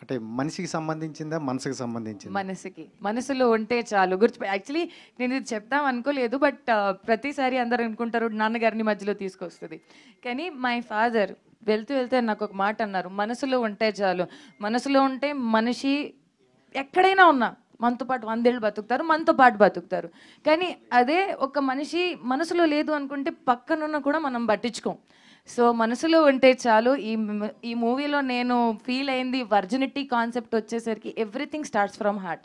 అంటే మనిషికి సంబంధించిందా, మనసుకి సంబంధించింది? మనసులో ఉంటే చాలు. యాక్చువల్లీ నేను ఇది చెప్తాం అనుకోలేదు, బట్ ప్రతిసారి అందరు అనుకుంటారు నాన్నగారిని మధ్యలో తీసుకొస్తుంది. కానీ మై ఫాదర్ వెళ్తూ నాకు ఒక మాట అన్నారు, మనసులో ఉంటే చాలు. మనసులో ఉంటే మనిషి ఎక్కడైనా ఉన్నా మనతో పాటు 100 ఏళ్ళు బతుకుతారు, మనతో పాటు బతుకుతారు. కానీ అదే ఒక మనిషి మనసులో లేదు అనుకుంటే పక్కనున్న కూడా మనం పట్టించుకోం. సో మనసులో ఉంటే చాలు. ఈ మూవీలో నేను ఫీల్ అయింది వర్జినిటీ కాన్సెప్ట్ వచ్చేసరికి ఎవ్రీథింగ్ స్టార్ట్స్ ఫ్రమ్ హార్ట్.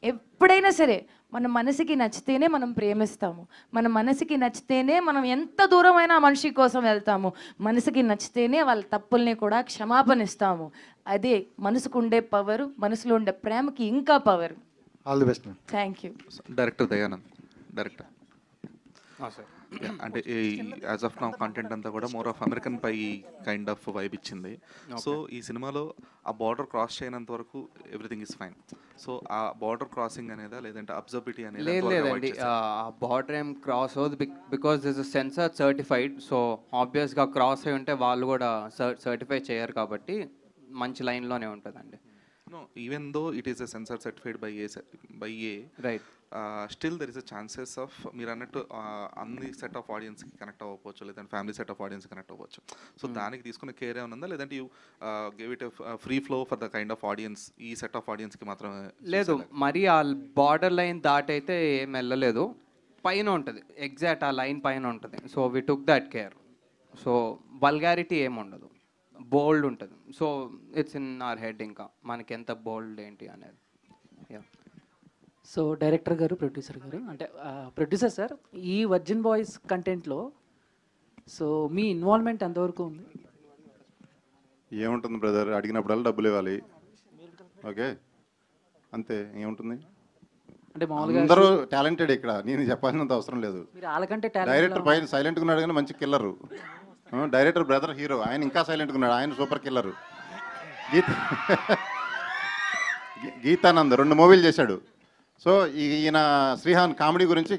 ఎప్పుడైనా సరే మన మనసుకి నచ్చితేనే మనం ప్రేమిస్తాము, మన మనసుకి నచ్చితేనే మనం ఎంత దూరమైనా ఆ మనిషి కోసం వెళ్తాము, మనసుకి నచ్చితేనే వాళ్ళ తప్పుల్ని కూడా క్షమాపణ ఇస్తాము. అదే మనసుకు ఉండే పవరు, మనసులో ఉండే ప్రేమకి ఇంకా power. All the best. Thank you. Director Dayanand. Director sir అంటే యాజ్ ఆఫ్ నౌ కంటెంట్ అంతా కూడా more of American pie kind of vibe ఇచ్చింది. సో ఈ సినిమాలో ఆ బార్డర్ క్రాస్ చేయనంత వరకు ఎవ్రీథింగ్ ఇస్ ఫైన్. సో ఆ బార్డర్ క్రాసింగ్ అనేదా లేదంటే అబ్జర్బిలిటీ అనేది లేదండి, బార్డర్ ఏం క్రాస్ అవుతుంది because this is censor certified. So ఆబ్వియస్గా క్రాస్ అయి ఉంటే వాళ్ళు కూడా సర్టిఫై చేయరు కాబట్టి మంచి లైన్లోనే ఉంటుందండి. No, even though it is a sensor certified by A, right, still there is a chances of మీరు అన్నట్టు అన్ని సెట్ ఆఫ్ ఆడియన్స్కి కనెక్ట్ అవ్వవచ్చు, లేదంటే ఫ్యామిలీ సెట్ ఆఫ్ ఆడియన్స్కి కనెక్ట్ అవ్వచ్చు. సో దానికి తీసుకున్న కేర్ ఏమైనా ఉందా, లేదంటే you give it free flow for the kind of audience, ఈ సెట్ ఆఫ్ ఆడియన్స్కి మాత్రమే? లేదు, మరి ఆ బార్డర్ లైన్ దాటైతే ఏం వెళ్ళలేదు, పైన ఉంటుంది, ఎగ్జాక్ట్ ఆ లైన్ పైన ఉంటుంది. So we took that care. So vulgarity ఏమి ఉండదు, బోల్డ్ ఉంటుంది. So it's in our head, ఇంకా మనకి ఎంత బోల్డ్ ఏంటి అనేది. సో డైరెక్టర్ గారు, ప్రొడ్యూసర్ గారు, అంటే ప్రొడ్యూసర్ సార్, ఈ వర్జిన్ బాయ్స్ కంటెంట్లో సో మీ ఇన్వాల్వ్మెంట్ ఎంతవరకు ఉంది? ఏముంటుంది బ్రదర్, అడిగినప్పుడల్లా డబ్బులు ఇవ్వాలి, ఓకే అంతే, ఏముంటుంది. అంటే మామూలుగా అందరూ టాలెంటెడ్ ఇక్కడ, నేను చెప్పాల్సినంత అవసరం లేదు. మీరు వాళ్ళకంటే డైరెక్టర్ పైన సైలెంట్గా ఉన్నాడు కానీ మంచి కిల్లరు. డైరెక్టర్ బ్రదర్ హీరో, ఆయన ఇంకా సైలెంట్గా ఉన్నాడు, ఆయన సూపర్ కిల్లరు. గీతానంద్ 2 మూవీలు చేశాడు. సో ఈయన శ్రీహాన్ కామెడీ గురించి,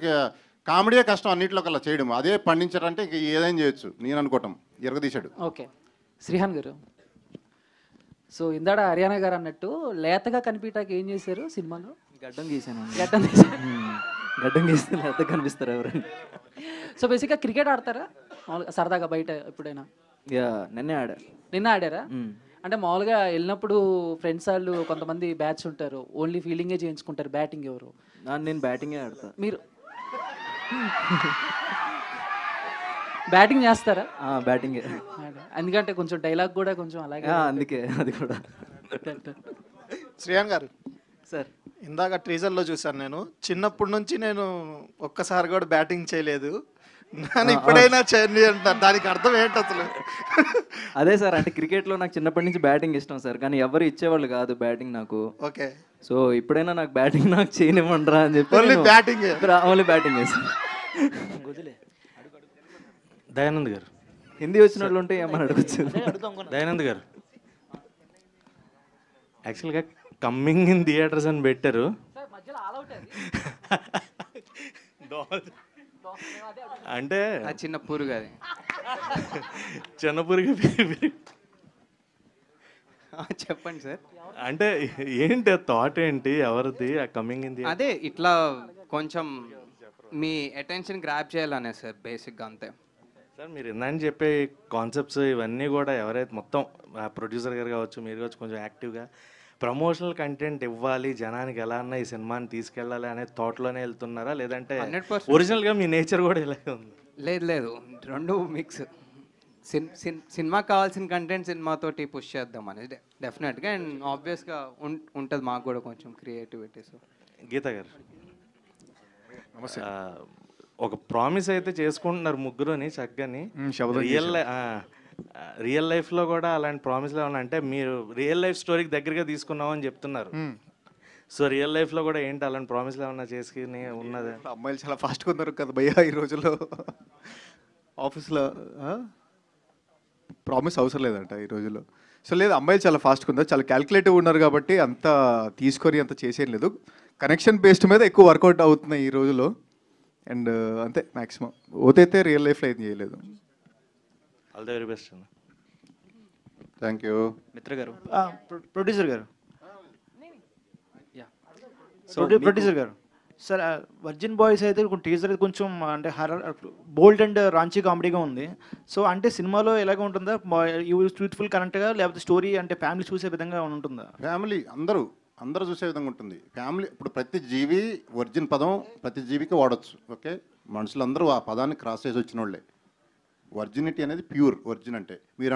కామెడీయే కష్టం అన్నింటిలో కల్లా చేయడం, అదే పండించారంటే ఏదైనా చేయొచ్చు నేను అనుకోవటం, ఎరగదీశాడు. ఓకే శ్రీహాన్ గారు, సో ఇందాడ హర్యానా గారు అన్నట్టు లేతగా కనిపించడానికి ఏం చేశారు సినిమాలో? గడ్డం గీసాను. గడ్డం గీసాను. గడ్డం గీస్తే లేత కనిపిస్తారు ఎవరైనా. సో బేసిక్గా క్రికెట్ ఆడతారా సరదాగా బయట ఎప్పుడైనా? నిన్న ఆడారా? అంటే మామూలుగా వెళ్ళినప్పుడు ఫ్రెండ్స్ వాళ్ళు కొంతమంది బ్యాచ్ ఉంటారు, ఓన్లీ ఫీల్డింగే చేయించుకుంటారు, బ్యాటింగ్ ఎవరు? నేను బ్యాటింగే ఆడతా. మీరు బ్యాటింగ్ చేస్తారా? బ్యాటింగే. ఎందుకంటే కొంచెం డైలాగ్ కూడా కొంచెం అలాగే, అందుకే అది కూడా. శ్రీయాన్ గారు సార్, ఇందాక ట్రీజర్లో చూసాను నేను, చిన్నప్పటి నుంచి నేను ఒక్కసారి కూడా బ్యాటింగ్ చేయలేదు, నన్ను ఇప్పుడైనా చేయండి అంటారు, దానికి అర్థం ఏంటి అసలు? అదే సార్, అంటే క్రికెట్లో నాకు చిన్నప్పటి నుంచి బ్యాటింగ్ ఇష్టం సార్, కానీ ఎవరు ఇచ్చేవాళ్ళు కాదు బ్యాటింగ్ నాకు. ఓకే, సో ఇప్పుడైనా నాకు బ్యాటింగ్ నాకు చేయనివ్వండిరా అని చెప్పి ఓన్లీ బ్యాటింగ్ వేసాను. దయానంద్ గారు, హిందీ వచ్చిన వాళ్ళు ఉంటే ఏమని అడగచ్చు. దయానంద్ గారు, యాక్చువల్గా కమ్మింగ్ ఇన్ థియేటర్స్ అని పెట్టారు. అంటే చిన్న పురుగు, అది చిన్న పురుగు. చెప్పండి సార్, అంటే ఏంటి థాట్ ఏంటి, ఎవరిది ఆ కమ్మింగ్ ఇన్ థియేటర్? అదే ఇట్లా కొంచెం మీ అటెన్షన్ గ్రాప్ చేయాలనే సార్, బేసిక్గా అంతే సార్. మీరు ఇందని చెప్పే కాన్సెప్ట్స్ ఇవన్నీ కూడా ఎవరైతే మొత్తం ప్రొడ్యూసర్ గారు కావచ్చు, మీరు కావచ్చు, కొంచెం యాక్టివ్గా ప్రమోషనల్ కంటెంట్ ఇవ్వాలి జనానికి, ఎలా అన్నా ఈ సినిమాని తీసుకెళ్ళాలి అనే థాట్లోనే వెళ్తున్నారా, లేదంటే 100% ఒరిజినల్గా మీ నేచర్ కూడా ఇలాగే ఉంది? లేదు, రెండు మిక్స్. సినిమా కావాల్సిన కంటెంట్ సినిమాతోటి పుష్ చేద్దాం అనేది డెఫినెట్గా, అండ్ ఆబ్వియస్గా ఉంటుంది మాకు కూడా కొంచెం క్రియేటివిటీ. సో గీత గారు, ఒక ప్రామిస్ అయితే చేసుకుంటున్నారు ముగ్గురుని చక్కని, రియల్ లైఫ్లో కూడా అలాంటి ప్రామిస్లు ఏమన్నా అంటే మీరు రియల్ లైఫ్ స్టోరీకి దగ్గరగా తీసుకున్నామని చెప్తున్నారు. సో రియల్ లైఫ్లో కూడా ఏంటి అలాంటి ప్రామిస్లు ఏమన్నా చేసుకుని ఉన్నది? అమ్మాయిలు చాలా ఫాస్ట్గా ఉన్నారు కదా భయ్యా ఈ రోజుల్లో, ఆఫీస్లో ప్రామిస్ అవసరం లేదంట ఈ రోజుల్లో. సో లేదు, అమ్మాయిలు చాలా ఫాస్ట్గా ఉన్నారు, చాలా క్యాల్కులేటివ్ ఉన్నారు కాబట్టి అంత తీసుకొని అంత చేసేం లేదు, కనెక్షన్ బేస్డ్ మీద ఎక్కువ వర్కౌట్ అవుతున్నాయి ఈ రోజులో. అండ్ అంతే, మ్యాక్సిమం ఓతైతే రియల్ లైఫ్లో ఏం చేయలేదు. ఆల్ ది వెరీ బెస్ట్ అన్న. Thank you. మిత్ర గారు, ప్రొడ్యూసర్ గారు, ప్రొడ్యూసర్ గారు సార్, వర్జిన్ బాయ్స్ అయితే టీజర్ కొంచెం అంటే హర్రర్, బోల్డ్ అండ్ రాంచీ కామెడీగా ఉంది. సో అంటే సినిమాలో ఎలాగ ఉంటుందా, యూత్ఫుల్ కరెంట్గా, లేకపోతే స్టోరీ అంటే ఫ్యామిలీ చూసే విధంగా ఉంటుందా? ఫ్యామిలీ అందరూ చూసే విధంగా ఉంటుంది. ఫ్యామిలీ, ఇప్పుడు ప్రతి జీవి వర్జిన్ పదం ప్రతి జీవికి వాడచ్చు, ఓకే. మనుషులందరూ ఆ పదాన్ని క్రాస్ చేసి వచ్చిన వాళ్ళే. వర్జినిటీ అనేది ప్యూర్, వర్జిన్ అంటే మీరు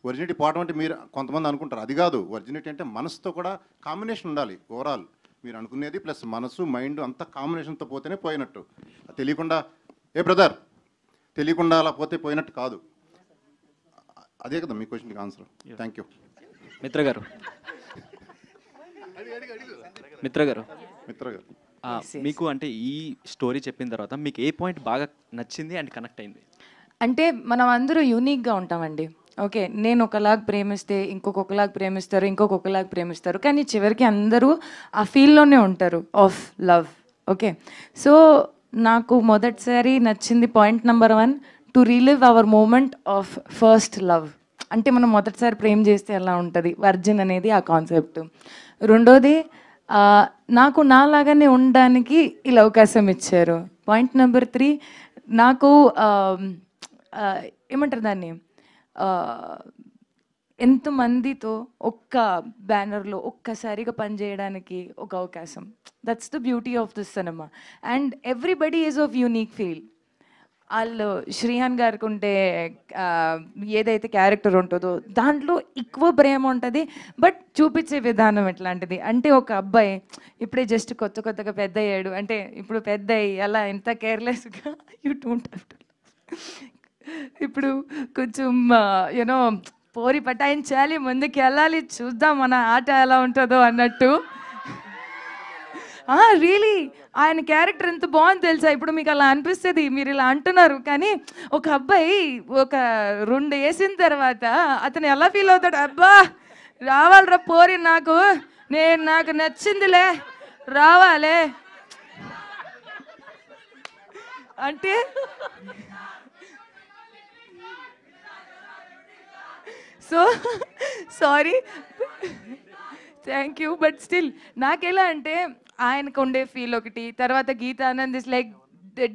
వర్జినిటీ పోవడం అంటే మీరు కొంతమంది అనుకుంటారు, అది కాదు. వర్జినిటీ అంటే మనసుతో కూడా కాంబినేషన్ ఉండాలి. ఓవరాల్ మీరు అనుకునేది ప్లస్ మనసు మైండ్ అంతా కాంబినేషన్తో పోతేనే పోయినట్టు. తెలియకుండా ఏ బ్రదర్ తెలియకుండా అలా పోతే పోయినట్టు కాదు. అదే కదా మీ క్వశ్చన్కి ఆన్సర్. Thank you. మిత్ర గారు మీకు అంటే ఈ స్టోరీ చెప్పిన తర్వాత మీకు ఏ పాయింట్ బాగా నచ్చింది అండ్ కనెక్ట్ అయింది? అంటే మనం అందరూ యూనిక్గా ఉంటామండి. ఓకే, నేను ఒకలాగా ప్రేమిస్తే ఇంకొకలాగా ప్రేమిస్తారు, ఇంకొకలాగా ప్రేమిస్తారు, కానీ చివరికి అందరూ ఆ ఫీల్డ్లోనే ఉంటారు ఆఫ్ లవ్. ఓకే, సో నాకు మొదటిసారి నచ్చింది point number 1, to relive our moment of first love. అంటే మనం మొదటిసారి ప్రేమ చేస్తే ఎలా ఉంటుంది, వర్జిన్ అనేది ఆ కాన్సెప్ట్. రెండోది నాకు నాలాగానే ఉండడానికి ఇలా అవకాశం ఇచ్చారు. పాయింట్ నెంబర్ 3, నాకు ఏమంటారు దాన్ని, ఎంతమందితో ఒక్క బ్యానర్లో ఒక్కసారిగా పనిచేయడానికి ఒక అవకాశం. That's the beauty of this cinema. And everybody is of unique feel. వాళ్ళు శ్రీహాన్ గారికి ఉంటే ఏదైతే క్యారెక్టర్ ఉంటుందో దాంట్లో ఎక్కువ ప్రేమ ఉంటుంది, బట్ చూపించే విధానం ఎట్లాంటిది అంటే ఒక అబ్బాయి ఇప్పుడే జస్ట్ కొత్తగా పెద్ద అయ్యాడు అంటే ఇప్పుడు పెద్ద అయ్యి అలా ఎంత కేర్లెస్గా యూ డోంట్ హ్యావ్ టు. ఇప్పుడు కొంచెం యూనో పోరి పటాయించాలి, ముందుకు వెళ్ళాలి, చూద్దాం మన ఆట ఎలా ఉంటుందో అన్నట్టు. రియలీ ఆయన క్యారెక్టర్ ఎంత బాగుంది తెలుసా. ఇప్పుడు మీకు అలా అనిపిస్తుంది, మీరు ఇలా అంటున్నారు, కానీ ఒక అబ్బాయి ఒక 2 వేసిన తర్వాత అతను ఎలా ఫీల్ అవుతాడు, అబ్బా రావాలిరా పోరి, నాకు నచ్చిందిలే రావాలే అంటే so sorry, thank you. But still నాకెలా అంటే ఆయనకు ఉండే ఫీల్ ఒకటి, తర్వాత Geetha Anand is like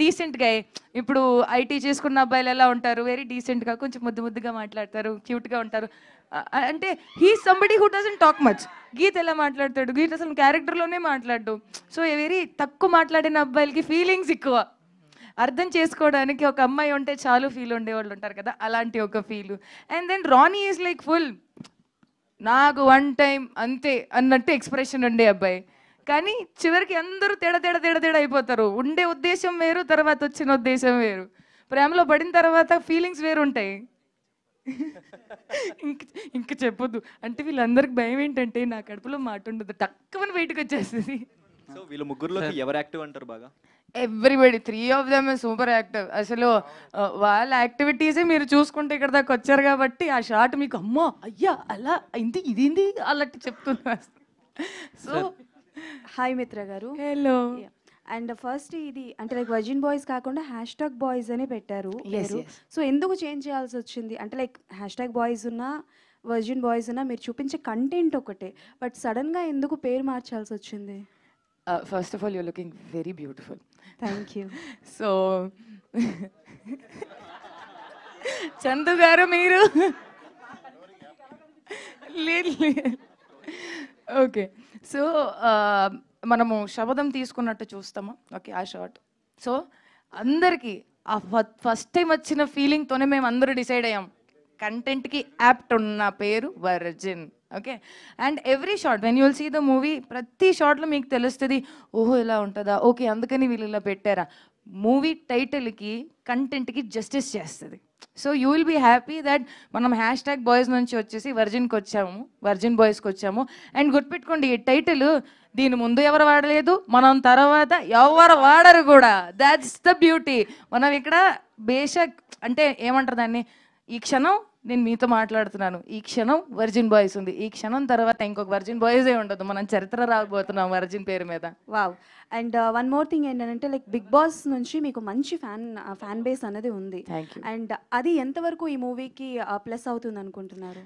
decent గా. ఇప్పుడు ఐటీ చేసుకున్న అబ్బాయిలు ఎలా ఉంటారు, వెరీ డీసెంట్గా, కొంచెం ముద్దుగా మాట్లాడతారు, క్యూట్గా ఉంటారు. అంటే he somebody who doesn't talk much. Geetha ఎలా మాట్లాడతాడు, గీత అసలు క్యారెక్టర్లోనే మాట్లాడు. సో వెరీ తక్కువ మాట్లాడిన అబ్బాయిలకి ఫీలింగ్స్ ఎక్కువ. అర్థం చేసుకోవడానికి ఒక అమ్మాయి ఉంటే చాలు ఫీల్ ఉండేవాళ్ళు ఉంటారు కదా, అలాంటి ఒక feel. And then Rani is like full నాకు 1 టైం అంతే అన్నట్టు ఎక్స్ప్రెషన్ ఉండే అబ్బాయి, కానీ చివరికి అందరూ తేడా అయిపోతారు. ఉండే ఉద్దేశం వేరు, తర్వాత వచ్చిన ఉద్దేశం వేరు. ప్రేమలో పడిన తర్వాత ఫీలింగ్స్ వేరు ఉంటాయి. ఇంక చెప్పొద్దు. అంటే వీళ్ళందరికి భయం ఏంటంటే నా కడుపులో మాట ఉండదు, తక్కువని బయటకు వచ్చేస్తుంది. సో వీళ్ళ ముగ్గురులో ఎవరు యాక్టివ్ అంటారు బాగా? Everybody, 3 of them super active. అసలు వాళ్ళ యాక్టివిటీసే మీరు చూసుకుంటే ఇక్కడ దాకా వచ్చారు కాబట్టి ఆ షాట్ మీకు అమ్మో అయ్యా అలా అయింది ఇదేంది అలాంటి చెప్తున్నా. సో హాయ్ మిత్ర గారు. హలో. అండ్ ఫస్ట్ ఇది అంటే లైక్ వర్జిన్ బాయ్స్ కాకుండా #బాయ్స్ అని పెట్టారు. సో ఎందుకు చేంజ్ చేయాల్సి వచ్చింది అంటే లైక్ #బాయ్స్ ఉన్నా వర్జిన్ బాయ్స్ ఉన్నా మీరు చూపించే కంటెంట్ ఒకటే, బట్ సడన్గా ఎందుకు పేరు మార్చాల్సి వచ్చింది? First of all your looking very beautiful. Thank you. So Chandu గారు మీరు ఓకే, సో మనము శబదం తీసుకున్నట్టు చూస్తాము. ఓకే, ఆ షార్ట్. సో అందరికీ ఆ ఫస్ట్ టైం వచ్చిన ఫీలింగ్తోనే మేము అందరూ డిసైడ్ అయ్యాం కంటెంట్కి యాప్ట్ ఉన్న పేరు Virgin. Okay, and every shot when you will see the movie, ప్రతి షార్ట్లో మీకు తెలుస్తుంది ఓహో ఇలా ఉంటుందా, ఓకే అందుకని వీళ్ళు ఇలా పెట్టారా. మూవీ టైటిల్కి కంటెంట్కి జస్టిస్ చేస్తుంది. So you will be happy that మనం #బాయ్స్ నుంచి వచ్చేసి వర్జిన్కి వచ్చాము, వర్జిన్ బాయ్స్కి వచ్చాము. అండ్ గుర్తుపెట్టుకోండి, ఈ టైటిల్ దీని ముందు ఎవరు వాడలేదు, మనం తర్వాత ఎవరు వాడరు కూడా. That's the beauty. మనం ఇక్కడ బేషక్ అంటే ఏమంటారు దాన్ని, ఈ క్షణం నేను మీతో మాట్లాడుతున్నాను, ఈ క్షణం వర్జిన్ బాయ్స్ ఉంది, ఈ క్షణం తర్వాత ఇంకొక వర్జిన్ బాయ్సే ఉండదు. మనం చరిత్ర రాకపోతున్నాం వర్జిన్ పేరు మీద. Wow. And one more thing ఏంటంటే లైక్ బిగ్ బాస్ నుంచి మీకు మంచి ఫ్యాన్ బేస్ అనేది ఉంది. అండ్ అది ఎంతవరకు ఈ మూవీకి ప్లస్ అవుతుంది అనుకుంటున్నారు?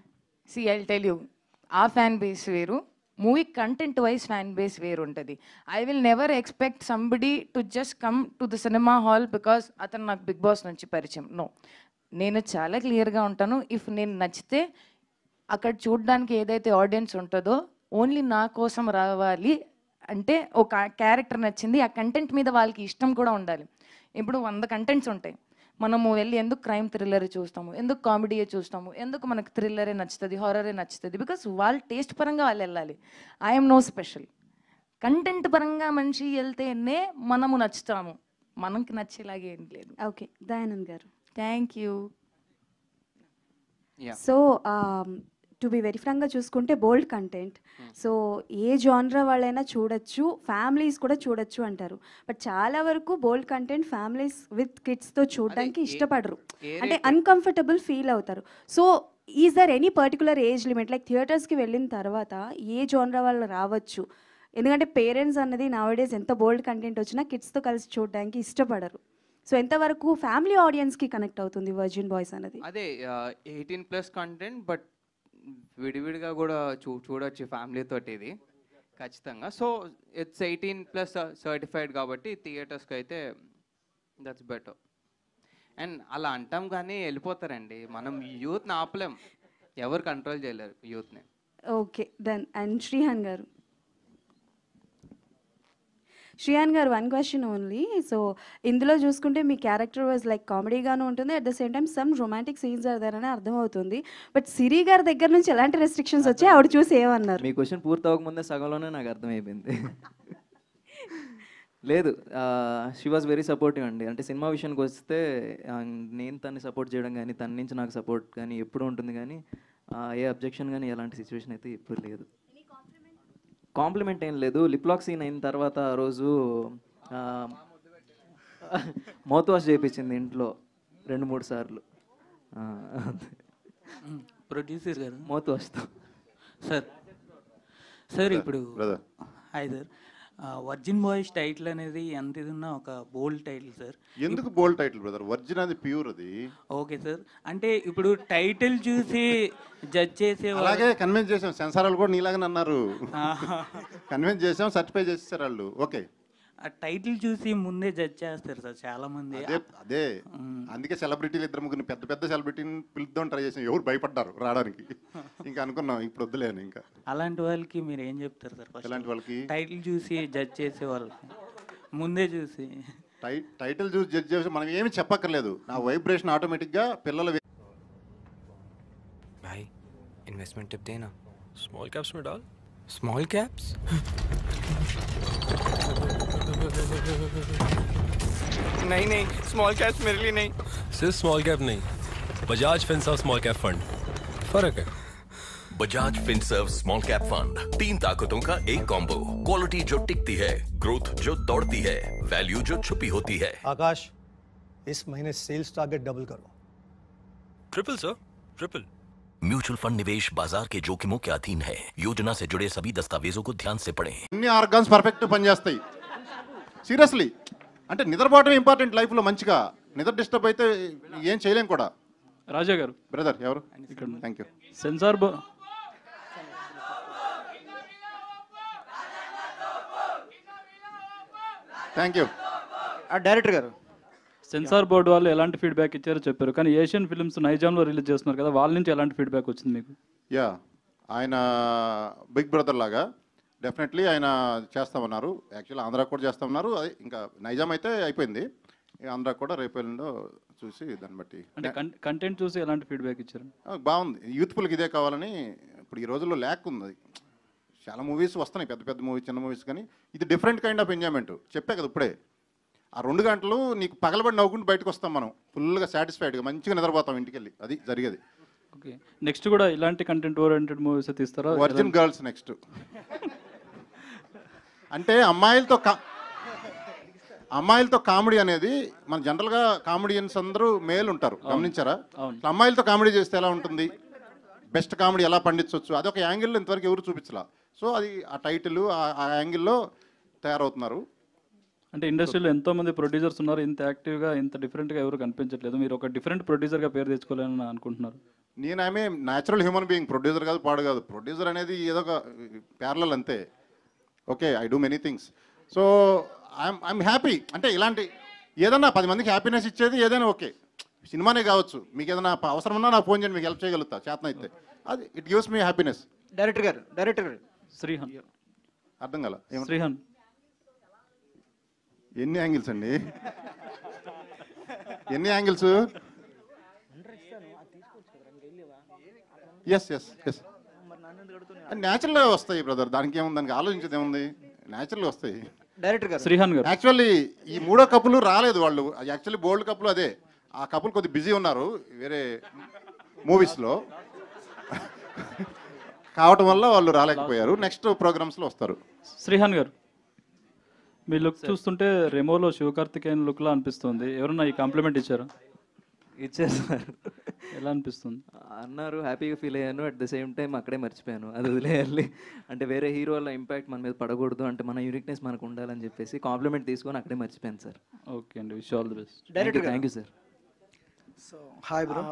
See I will tell you, ఆ ఫ్యాన్ బేస్ వేరు, movie content wise fan base వేరు ఉంటుంది. I will never expect somebody to just come to the cinema hall because అతను నాకు బిగ్ బాస్ నుంచి పరిచయం. నో, నేను చాలా క్లియర్గా ఉంటాను. ఇఫ్ నేను నచ్చితే అక్కడ చూడడానికి ఏదైతే ఆడియన్స్ ఉంటుందో ఓన్లీ నా కోసం రావాలి అంటే ఒక క్యారెక్టర్ నచ్చింది, ఆ కంటెంట్ మీద వాళ్ళకి ఇష్టం కూడా ఉండాలి. ఇప్పుడు 100 కంటెంట్స్ ఉంటాయి, మనము వెళ్ళి ఎందుకు క్రైమ్ థ్రిల్లరే చూస్తాము, ఎందుకు కామెడీయే చూస్తాము, ఎందుకు మనకు థ్రిల్లరే నచ్చుతుంది, హారరే నచ్చుతుంది, బికాస్ వాళ్ళ టేస్ట్ పరంగా వాళ్ళు వెళ్ళాలి. I'm no special. కంటెంట్ పరంగా మనిషి వెళ్తేనే మనము నచ్చుతాము, మనకి నచ్చేలాగే ఏం లేదు. ఓకే, దయానంద్ గారు. Thank you. So to be very ఫ్రాంక్గా చూసుకుంటే బోల్డ్ కంటెంట్, సో ఏ జానరా వాళ్ళైనా చూడొచ్చు, ఫ్యామిలీస్ కూడా చూడొచ్చు అంటారు. బట్ చాలా వరకు బోల్డ్ కంటెంట్ ఫ్యామిలీస్ విత్ కిడ్స్తో చూడడానికి ఇష్టపడరు, అంటే అన్కంఫర్టబుల్ ఫీల్ అవుతారు. So is there any particular age limit, like థియేటర్స్కి వెళ్ళిన తర్వాత ఏ జానరా వాళ్ళు రావచ్చు? ఎందుకంటే పేరెంట్స్ అన్నది నౌడేస్ ఎంత బోల్డ్ కంటెంట్ వచ్చినా కిడ్స్తో కలిసి చూడడానికి ఇష్టపడరు. సో ఎంతవరకు ఫ్యామిలీ ఆడియన్స్కి కనెక్ట్ అవుతుంది వర్జిన్ బాయ్స్ అనేది? అదే 18+ కంటెంట్, బట్ విడివిడిగా కూడా చూడొచ్చు ఫ్యామిలీ తోటి ఇది ఖచ్చితంగా. సో ఇట్స్ 18+ సర్టిఫైడ్ కాబట్టి థియేటర్స్కి అయితే దట్స్ బెటర్. అండ్ అలా అంటాం కానీ వెళ్ళిపోతారండి, మనం యూత్ని ఆపలేం, ఎవరు కంట్రోల్ చేయలేరు యూత్ని. Okay then. అండ్ శ్రీహాన్ గారు. శ్రీయాన్ గారు, వన్ క్వశ్చన్ ఓన్లీ. సో ఇందులో చూసుకుంటే మీ క్యారెక్టర్ వాజ్ లైక్ కామెడీగాను ఉంటుంది, at the same time some romantic scenes అర్థమని అర్థమవుతుంది. బట్ సిరి గారి దగ్గర నుంచి ఎలాంటి రెస్ట్రిక్షన్స్ వచ్చాయి, ఆవిడ చూసి ఏమన్నారు? మీ క్వశ్చన్ పూర్తి అవ్వకముందే సగంలోనే నాకు అర్థమైపోయింది. లేదు, షీ వాజ్ వెరీ సపోర్టివ్ అండి. అంటే సినిమా విషయానికి వస్తే నేను తన్ని సపోర్ట్ చేయడం కానీ తన నుంచి నాకు సపోర్ట్ కానీ ఎప్పుడు ఉంటుంది, కానీ ఏ అబ్జెక్షన్ కానీ ఎలాంటి సిచ్యువేషన్ అయితే ఎప్పుడు లేదు. కాంప్లిమెంట్ ఏం లేదు. లిప్లాక్ సీన్ అయిన తర్వాత ఆ రోజు మౌత్ వాష్ చేయించింది ఇంట్లో 2-3 సార్లు. ప్రొడ్యూసర్ గారు మౌత్ వాష్తో. సార్ ఇప్పుడు hi sir, virgin boys title అనేది ఎంత ఇది ఉన్నా ఒక బోల్డ్ టైటిల్ సార్. ఎందుకు బోల్డ్ టైటిల్ బ్రదర్? వర్జిన్ అది ప్యూర్ అది. ఓకే సార్, అంటే ఇప్పుడు టైటిల్ చూసి జడ్జ్ చేసే అలాగే కన్విన్స్ చేసాం, సెన్సార్ కూడా నీలాగానే అన్నారు, కన్విన్స్ చేసాం, సర్టిఫై చేసేసారు వాళ్ళు. ఓకే, ఆ టైటిల్ చూసి ముందే జడ్జ్ చేస్తారు సార్ చాలా మంది. అదే అందుకే సెలబ్రిటీలు 2-3 పెద్ద పెద్ద సెలబ్రిటీని పిలుద్దాం ట్రై చేసాం, ఎవరు భయపడ్డారు రావడానికి. ఇంకా అనుకున్నాం ఇప్పుడు వద్దులేను. ఇంకా అలాంటి వాళ్ళకి మీరు ఏం చెప్తారు సార్? అలాంటి వాళ్ళకి టైటిల్ చూసి జడ్జ్ చేసే వాళ్ళకి ముందే చూసి టైటిల్ చూసి జడ్జ్ చేసి మనం ఏమి చెప్పక్కర్లేదు, నా వైబ్రేషన్ ఆటోమేటిక్గా పిల్లలు. भाई इन्वेस्टमेंट टिप देना। स्मॉल कैप्स में डाल। Small caps? नहीं नहीं, स्मॉल कैप्स मेरे लिए नहीं। सिर्फ स्मॉल कैप नहीं, Bajaj Finserv small cap fund, फर्क है। Bajaj Finserv small cap fund, 3 ताकतों का एक कॉम्बो। क्वालिटी जो टिकती है, ग्रोथ जो दौड़ती है, वैल्यू जो छुपी होती है। आकाश, इस महीने सेल्स टारगेट डबल करो। Triple sir, triple. Mutual fund निवेश बाजार के जोखिमों के अधीन है। योजना से जुड़े सभी दस्तावेजों को ध्यान से पढ़ें। అన్ని ఆర్గాన్స్ పర్ఫెక్ట్ పనిచేస్తాయి సీరియస్లీ. అంటే నిద్రపోవడం ఇంపార్టెంట్ లైఫ్లో, మంచిగా నిద్ర డిస్టర్బ్ అయితే ఏం చేయలేం కూడా. రాజా గారు బ్రదర్ ఎవరు? Thank you. Censor thank you. Director గారు, సెన్సార్ బోర్డు వాళ్ళు ఎలాంటి ఫీడ్బ్యాక్ ఇచ్చారో చెప్పారు, కానీ ఏషియన్ ఫిల్మ్స్ నైజాంలో రిలీజ్ చేస్తున్నారు కదా, వాళ్ళ నుంచి ఎలాంటి ఫీడ్బ్యాక్ వచ్చింది మీకు? యా, ఆయన బిగ్ బ్రదర్ లాగా డెఫినెట్లీ ఆయన చేస్తామన్నారు. యాక్చువల్లీ ఆంధ్రా కూడా చేస్తామన్నారు. అది ఇంకా నైజాం అయితే అయిపోయింది, ఆంధ్రా కూడా రేపు ఎల్లుండో చూసి దాన్ని బట్టి. అంటే కంటెంట్ చూసి ఎలాంటి ఫీడ్బ్యాక్ ఇచ్చారు? బాగుంది, యూత్ఫుల్కి ఇదే కావాలని. ఇప్పుడు ఈ రోజుల్లో ల్యాక్ ఉంది, చాలా మూవీస్ వస్తున్నాయి, పెద్ద పెద్ద మూవీస్, చిన్న మూవీస్, కానీ ఇది డిఫరెంట్ కైండ్ ఆఫ్ ఎంజాయ్మెంట్. చెప్పే కదా ఇప్పుడే, ఆ 2 గంటలు నీకు పగలబడి నవ్వుకుంటూ బయటకు వస్తాం, మనం ఫుల్గా సాటిస్ఫైడ్గా మంచిగా నిద్రపోతాం ఇంటికి వెళ్ళి. అది జరిగేది. ఓకే, నెక్స్ట్ కూడా ఇలాంటి కంటెంట్ ఓరియంటెడ్ మూవీస్ తీస్తారా? Virgin girls next. అంటే అమ్మాయిలతో కామెడీ అనేది మన జనరల్గా కామెడియన్స్ అందరూ మేల్ ఉంటారు, గమనించారా? అమ్మాయిలతో కామెడీ చేస్తే ఎలా ఉంటుంది, బెస్ట్ కామెడీ ఎలా పండించవచ్చు, అది ఒక యాంగిల్లో ఇంతవరకు ఎవరు చూపించలా. సో అది ఆ టైటిల్ ఆ యాంగిల్లో తయారవుతున్నారు. అంటే ఇండస్ట్రీలో ఎంతో మంది ప్రొడ్యూసర్స్ ఉన్నారు, ఇంత యాక్టివ్గా ఇంత డిఫరెంట్గా ఎవరు కనిపించట్లేదు. మీరు ఒక డిఫరెంట్ ప్రొడ్యూసర్గా పేరు తెచ్చుకోవాలని అనుకుంటున్నారు? నేను ఆమె న్యాచురల్ హ్యూమన్ బీయింగ్, ప్రొడ్యూసర్ కాదు, పాడు కాదు. ప్రొడ్యూసర్ అనేది ఏదో ఒక ప్యారలల్ అంతే. Okay, I do many things. So I'm happy. అంటే ఇలాంటి ఏదన్నా 10 మందికి హ్యాపీనెస్ ఇచ్చేది ఏదైనా ఓకే, సినిమానే కావచ్చు. మీకు ఏదైనా అవసరం ఉన్నా నాకు ఫోన్ చేయండి, మీకు హెల్ప్ చేయగలుగుతా చేతన అయితే. అది it gives me happiness. Director గారు శ్రీహాన్. అర్థం కాల? శ్రీహాన్ ఎన్ని యాంగిల్స్ అండి? ఎన్ని యాంగిల్స్? ఎస్ ఎస్ ఎస్ న్యాచురల్గా వస్తాయి బ్రదర్, దానికి ఏముంది, దానికి ఆలోచించేది ఏముంది? న్యాచురల్గా వస్తాయి. డైరెక్టర్ గారు శ్రీహాన్ గారు యాక్చువల్లీ ఈ మూడో కప్పులు రాలేదు వాళ్ళు, యాక్చువల్లీ బోల్డ్ కప్పులు అదే. ఆ కప్పులు కొద్దిగా బిజీ ఉన్నారు వేరే మూవీస్లో కావటం వల్ల వాళ్ళు రాలేకపోయారు. నెక్స్ట్ ప్రోగ్రామ్స్లో వస్తారు. శ్రీహాన్ గారు, మీ లుక్ చూస్తుంటే రెమోలో శివకార్తికేయన్ లుక్లా అనిపిస్తుంది. ఎవరన్నా ఈ కాంప్లిమెంట్ ఇచ్చారా? ఇచ్చేసారు. ఎలా అనిపిస్తుంది అన్నారు, హ్యాపీగా ఫీల్ అయ్యాను. అట్ ద సేమ్ టైం అక్కడే మర్చిపోయాను, అది వదిలేయాలి అంటే వేరే హీరోల ఇంపాక్ట్ మన మీద పడకూడదు, అంటే మన యూనిక్నెస్ మనకు ఉండాలని చెప్పేసి కాంప్లిమెంట్ తీసుకొని అక్కడే మర్చిపోయాను సార్. ఓకే అండి, wish all the best. Director thank you sir. So hi bro.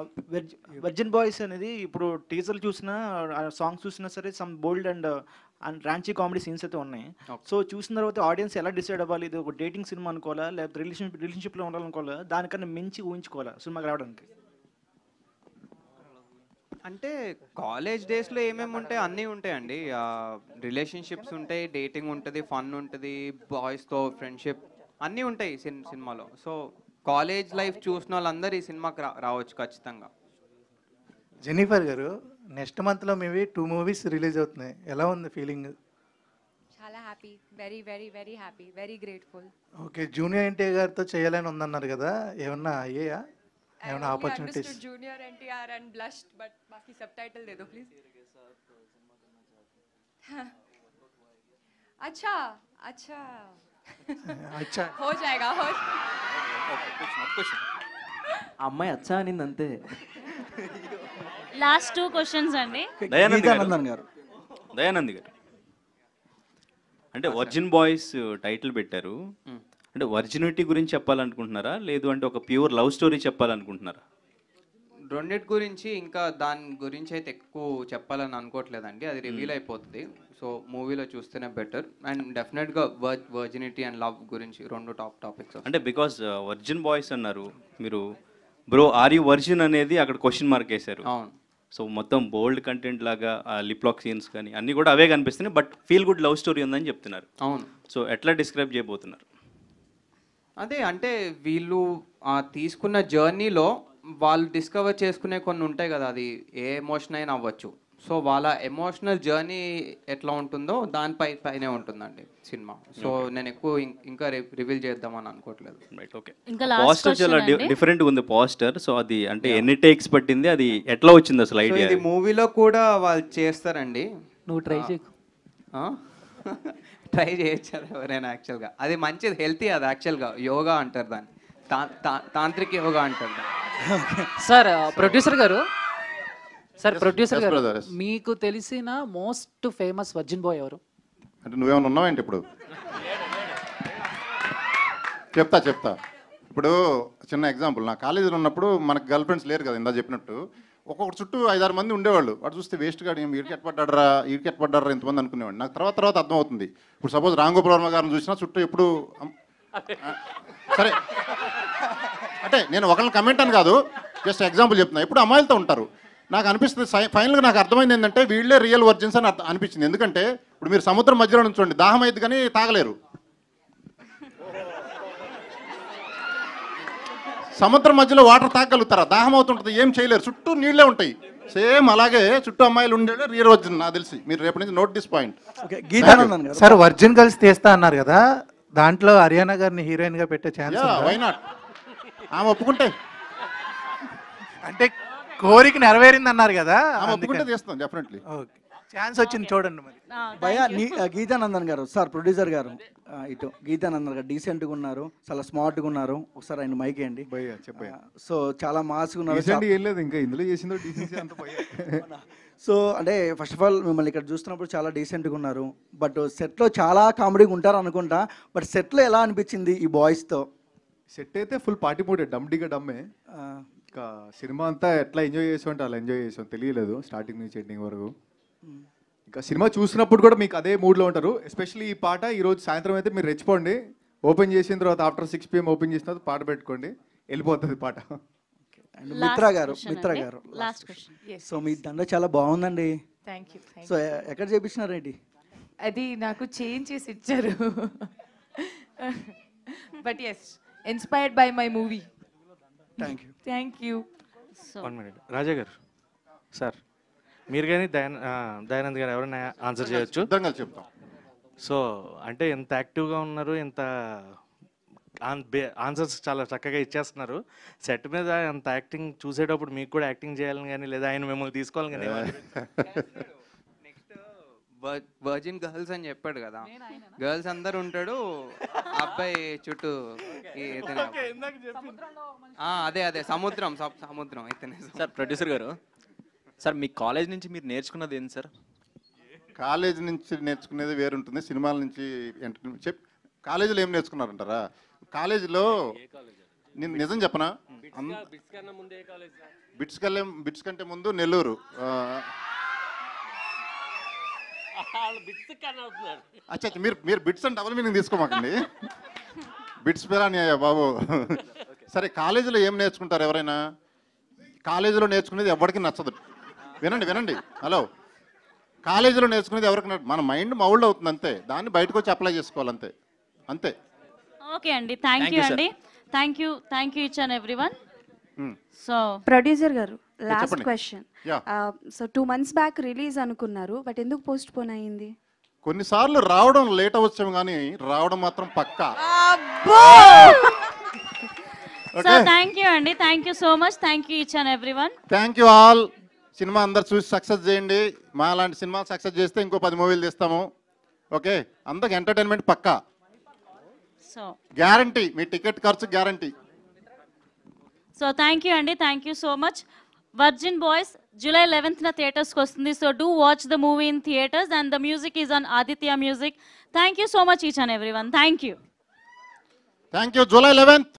Virgin boys అనేది ఇప్పుడు టీజర్లు చూసినా సాంగ్స్ చూసినా సరే some bold and Ranchi comedy scenes అయితే ఉన్నాయి. సో చూసిన తర్వాత ఆడియన్స్ ఎలా డిసైడ్ అవ్వాలి, ఇది ఒక డేటింగ్ సినిమా అనుకోవాలా లేకపోతే రిలేషన్షిప్లో ఉండాలనుకోవాలా, దానికన్నా మించి ఊహించుకోవాలా సినిమాకి రావడానికి? అంటే కాలేజ్ డేస్లో ఏమేమి ఉంటాయి అన్నీ ఉంటాయండి. రిలేషన్షిప్స్ ఉంటాయి, డేటింగ్ ఉంటుంది, ఫన్ ఉంటుంది, బాయ్స్తో ఫ్రెండ్షిప్ అన్నీ ఉంటాయి సినిమాలో. సో కాలేజ్ లైఫ్ చూసిన వాళ్ళందరూ ఈ సినిమాకి రావచ్చు ఖచ్చితంగా. జెన్నిఫర్ గారు, నెక్స్ట్ మంత్లో మేబీ 2 మూవీస్ రిలీజ్ అవుతున్నాయి, ఎలా ఉంది ఫీలింగ్? చాలా happy, very very very happy, very grateful. Okay, junior NTR గారితో చేయాలని ఉందన్నారు కదా, ఏమన్నా అయ్యాయా? ఏమన్నా opportunities? Junior NTR and blushed, but బాకీ सबटाइटल दे दो प्लीज. अच्छा अच्छा अच्छा हो जाएगा. అమ్మాయి అచ్చా అనింది అంతే. లాస్ట్ 2 క్వశ్చన్స్ అండి. దయానంద్ గారు, అంటే వర్జిన్ బాయ్స్ టైటిల్ పెట్టారు, అంటే వర్జినిటీ గురించి చెప్పాలనుకుంటున్నారా లేదు అంటే ఒక ప్యూర్ లవ్ స్టోరీ చెప్పాలనుకుంటున్నారా? రెండిటి గురించి ఇంకా దాని గురించి అయితే ఎక్కువ చెప్పాలని అనుకోవట్లేదండి, అది రివీల్ అయిపోతుంది. సో మూవీలో చూస్తేనే బెటర్. అండ్ డెఫినెట్గా వర్జినిటీ అండ్ లవ్ గురించి 2 టాప్ టాపిక్స్. అంటే బికాస్ వర్జిన్ బాయ్స్ అన్నారు మీరు, బ్రో ఆర్ యూ వర్జిన్ అనేది అక్కడ క్వశ్చన్ మార్క్ వేశారు. అవును. సో మొత్తం బోల్డ్ కంటెంట్ లాగా లిప్ లాక్ సీన్స్ కానీ అన్నీ కూడా అవే కనిపిస్తున్నాయి, but feel good love story ఉందని చెప్తున్నారు. అవును. సో ఎట్లా డిస్క్రైబ్ చేయబోతున్నారు? అదే అంటే వీళ్ళు తీసుకున్న జర్నీలో వాళ్ళు డిస్కవర్ చేసుకునే కొన్ని ఉంటాయి కదా, అది ఏ ఎమోషన్ అయినా అవ్వచ్చు. సో వాళ్ళ ఎమోషనల్ జర్నీ ఎట్లా ఉంటుందో దానిపైనే ఉంటుందండి సినిమా. సో నేను ఎక్కువ ఇంకా రివీల్ చేద్దామని అనుకోవట్లేదు. Right, okay. పోస్టర్ చాలా డిఫరెంట్ ఉంది పోస్టర్. సో అది అంటే ఎన్ని టేక్స్ పట్టింది, అది ఎట్లా వచ్చింది అసలు ఐడియా? ఇది మూవీలో కూడా వాళ్ళు చేస్తారండి. నువ్వు ట్రై చేయి. ట్రై చేయొచ్చు ఎవరైనా. యాక్చువల్గా అది మంచిది, హెల్తీ. అది యాక్చువల్గా యోగా అంటారు దాన్ని, తాంత్రిక యోగా అంటారు దాన్ని. సార్ ప్రొడ్యూసర్ గారు, మీకు తెలిసిన మోస్ట్ ఫేమస్ వర్జిన్ బాయ్ ఎవరు? అంటే నువ్వేమైనా ఉన్నావేంటి ఇప్పుడు? చెప్తా. ఇప్పుడు చిన్న ఎగ్జాంపుల్, నా కాలేజీలో ఉన్నప్పుడు మనకు గర్ల్ ఫ్రెండ్స్ లేరు కదా, ఇందా చెప్పినట్టు. ఒక్కొక్కటి చుట్టూ 5-6 మంది ఉండేవాళ్ళు. వాడు చూస్తే వేస్ట్ గా వీడికి ఎట్పడ్డారా ఇంతమంది అనుకునేవాడు. నాకు తర్వాత అర్థం అవుతుంది. ఇప్పుడు సపోజ్ రాంగోపాల్ వర్మ గారిని చూసినా చుట్టూ ఎప్పుడు సరే అంటే నేను ఒకరిని కమెంట్ అని కాదు, జస్ట్ ఎగ్జాంపుల్ చెప్తున్నా, ఎప్పుడు అమ్మాయిలతో ఉంటారు. నాకు అనిపిస్తుంది ఫైనల్గా నాకు అర్థమైంది ఏంటంటే వీళ్ళే రియల్ వర్జిన్స్ అని అనిపించింది. ఎందుకంటే ఇప్పుడు మీరు సముద్రం మధ్యలో నుంచోండి, దాహం అయితే కానీ తాగలేరు. సముద్రం మధ్యలో వాటర్ తాగలుగుతారా? దాహం అవుతుంటుంది, ఏం చేయలేరు, చుట్టూ నీళ్ళే ఉంటాయి. సేమ్ అలాగే చుట్టూ అమ్మాయిలు ఉండేది రియల్ వర్జిన్ నాకు తెలిసి. మీరు రేపటి నుంచి note this point. Sir virgin girls తీస్తా అన్నారు కదా, దాంట్లో హరియానా గారిని హీరోయిన్ గా పెట్టే ఛాన్స్? వై నాట్, ఆమె ఒప్పుకుంటే. అంటే కోరిక నెరవేరింది అన్నారు కదా, ఆమె ఒప్పుకుంటే తీస్తాం డెఫినెట్లీ. ఛాన్స్ వచ్చింది చూడండి మరి. భయ గీతానందన్ గారు, సార్ ప్రొడ్యూసర్ గారు, ఇటు గీతానందన్ గారు డీసెంట్గా ఉన్నారు, చాలా స్మార్ట్గా ఉన్నారు. ఒకసారి ఆయన మైక్ వేయండి. సో చాలా మాస్గా ఉన్నారు. ఇంకా ఇందులో చేసిందో డీసెన్సీ అంత. సో అంటే ఫస్ట్ ఆఫ్ ఆల్ మిమ్మల్ని ఇక్కడ చూస్తున్నప్పుడు చాలా డీసెంట్గా ఉన్నారు, బట్ సెట్లో చాలా కామెడీగా ఉంటారు అనుకుంటా. బట్ సెట్లో ఎలా అనిపించింది ఈ బాయ్స్తో? సెట్ అయితే ఫుల్ పార్టీ మూడే, డమ్డిగా డమ్మే. ఇంకా సినిమా అంతా ఎట్లా ఎంజాయ్ చేసాం అంటే అలా ఎంజాయ్ చేసాం, తెలియలేదు స్టార్టింగ్ నుంచి ఎండింగ్ వరకు. ఇంకా సినిమా చూసినప్పుడు కూడా మీకు అదే మూడ్లో ఉంటారు. ఎస్పెషల్లీ ఈ పాట ఈరోజు సాయంత్రం అయితే మీరు రెచ్చిపోండి, ఓపెన్ చేసిన తర్వాత ఆఫ్టర్ 6 PM ఓపెన్ చేసిన తర్వాత పాట పెట్టుకోండి, వెళ్ళిపోతుంది పాట. మిత్ర గారు సో మీ దండ చాలా బాగుందండి. Thank you. సో ఎక్కడ చేపించినారేంటి? అది నాకు చేంజ్ చేసి ఇచ్చారు. But yes, inspired by my movie. Thank you. 1 minute Raja garu, sir మీరు కానీ దయానంద్ గారు ఎవరైనా ఆన్సర్ చేయొచ్చు. చెప్తాం. సో అంటే ఎంత యాక్టివ్గా ఉన్నారు, ఎంత ఆన్సర్స్ చాలా చక్కగా ఇచ్చేస్తున్నారు. సెట్ మీద అంత యాక్టింగ్ చూసేటప్పుడు మీకు కూడా యాక్టింగ్ చేయాలని కానీ లేదా ఆయన మిమ్మల్ని తీసుకోవాలని కానీ వర్జిన్ గర్ల్స్ అని చెప్పాడు కదా, గర్ల్స్ అందరు ఉంటాడు, అబ్బాయి చుట్టూ అదే సముద్రం అయితేనే. సార్ ప్రొడ్యూసర్ గారు, సార్ మీ కాలేజ్ నుంచి మీరు నేర్చుకున్నది ఏంటి సార్? కాలేజ్ నుంచి నేర్చుకునేది వేరుంటుంది, సినిమాల నుంచి ఎంటర్టైన్మెంట్. కాలేజీలో ఏం నేర్చుకున్నారంటారా? కాలేజీలో నేను నిజం చెప్పనా, బిట్స్ కంటే ముందు నెల్లూరు. అచ్చా, మీరు బిట్స్ అంటే డబుల్ మీనింగ్ తీసుకోమాకండి. బిట్స్ పేరాని బాబు. సరే, కాలేజీలో ఏం నేర్చుకుంటారు ఎవరైనా? కాలేజీలో నేర్చుకునేది ఎవరికి నచ్చదు. వినండి హలో. కాలేజీలో నేర్చుకునేది ఎవరికి మన మైండ్ మౌల్డ్ అవుతుంది అంతే, దాన్ని బయటకు వచ్చి అప్లై చేసుకోవాలి అంతే. ఓకే అండి, థ్యాంక్ యూ అండి, thank you each and everyone. So producer గారు, లాస్ట్ చెప్పండి. Question. So 2 months back release అనుకున్నారు, బట్ ఎందుకు పోస్ట్ పోన్ అయ్యింది? కొన్నిసార్లు రావడం లేట్ అవ్వచ్చాము కానీ రావడం మాత్రం పక్కా. సో థ్యాంక్ యూ అండి, thank you so much, thank you each and everyone. Thank you all. Cinema అందరు చూసి సక్సెస్ చేయండి. మా లాంటి సినిమా సక్సెస్ చేస్తే ఇంకో 10 మూవీలు తీస్తాము. ఓకే, అందరికి ఎంటర్టైన్మెంట్ పక్కా, సో గ్యారంటీ. మీ టికెట్ ఖర్చు గ్యారంటీ. సో థ్యాంక్ యూ అండి, thank you so much. Virgin boys July 11th థియేటర్స్కి వస్తుంది. So do watch the movie in theatres and the music is on Aditya music. Thank you so much each and everyone. Thank you. July 11th.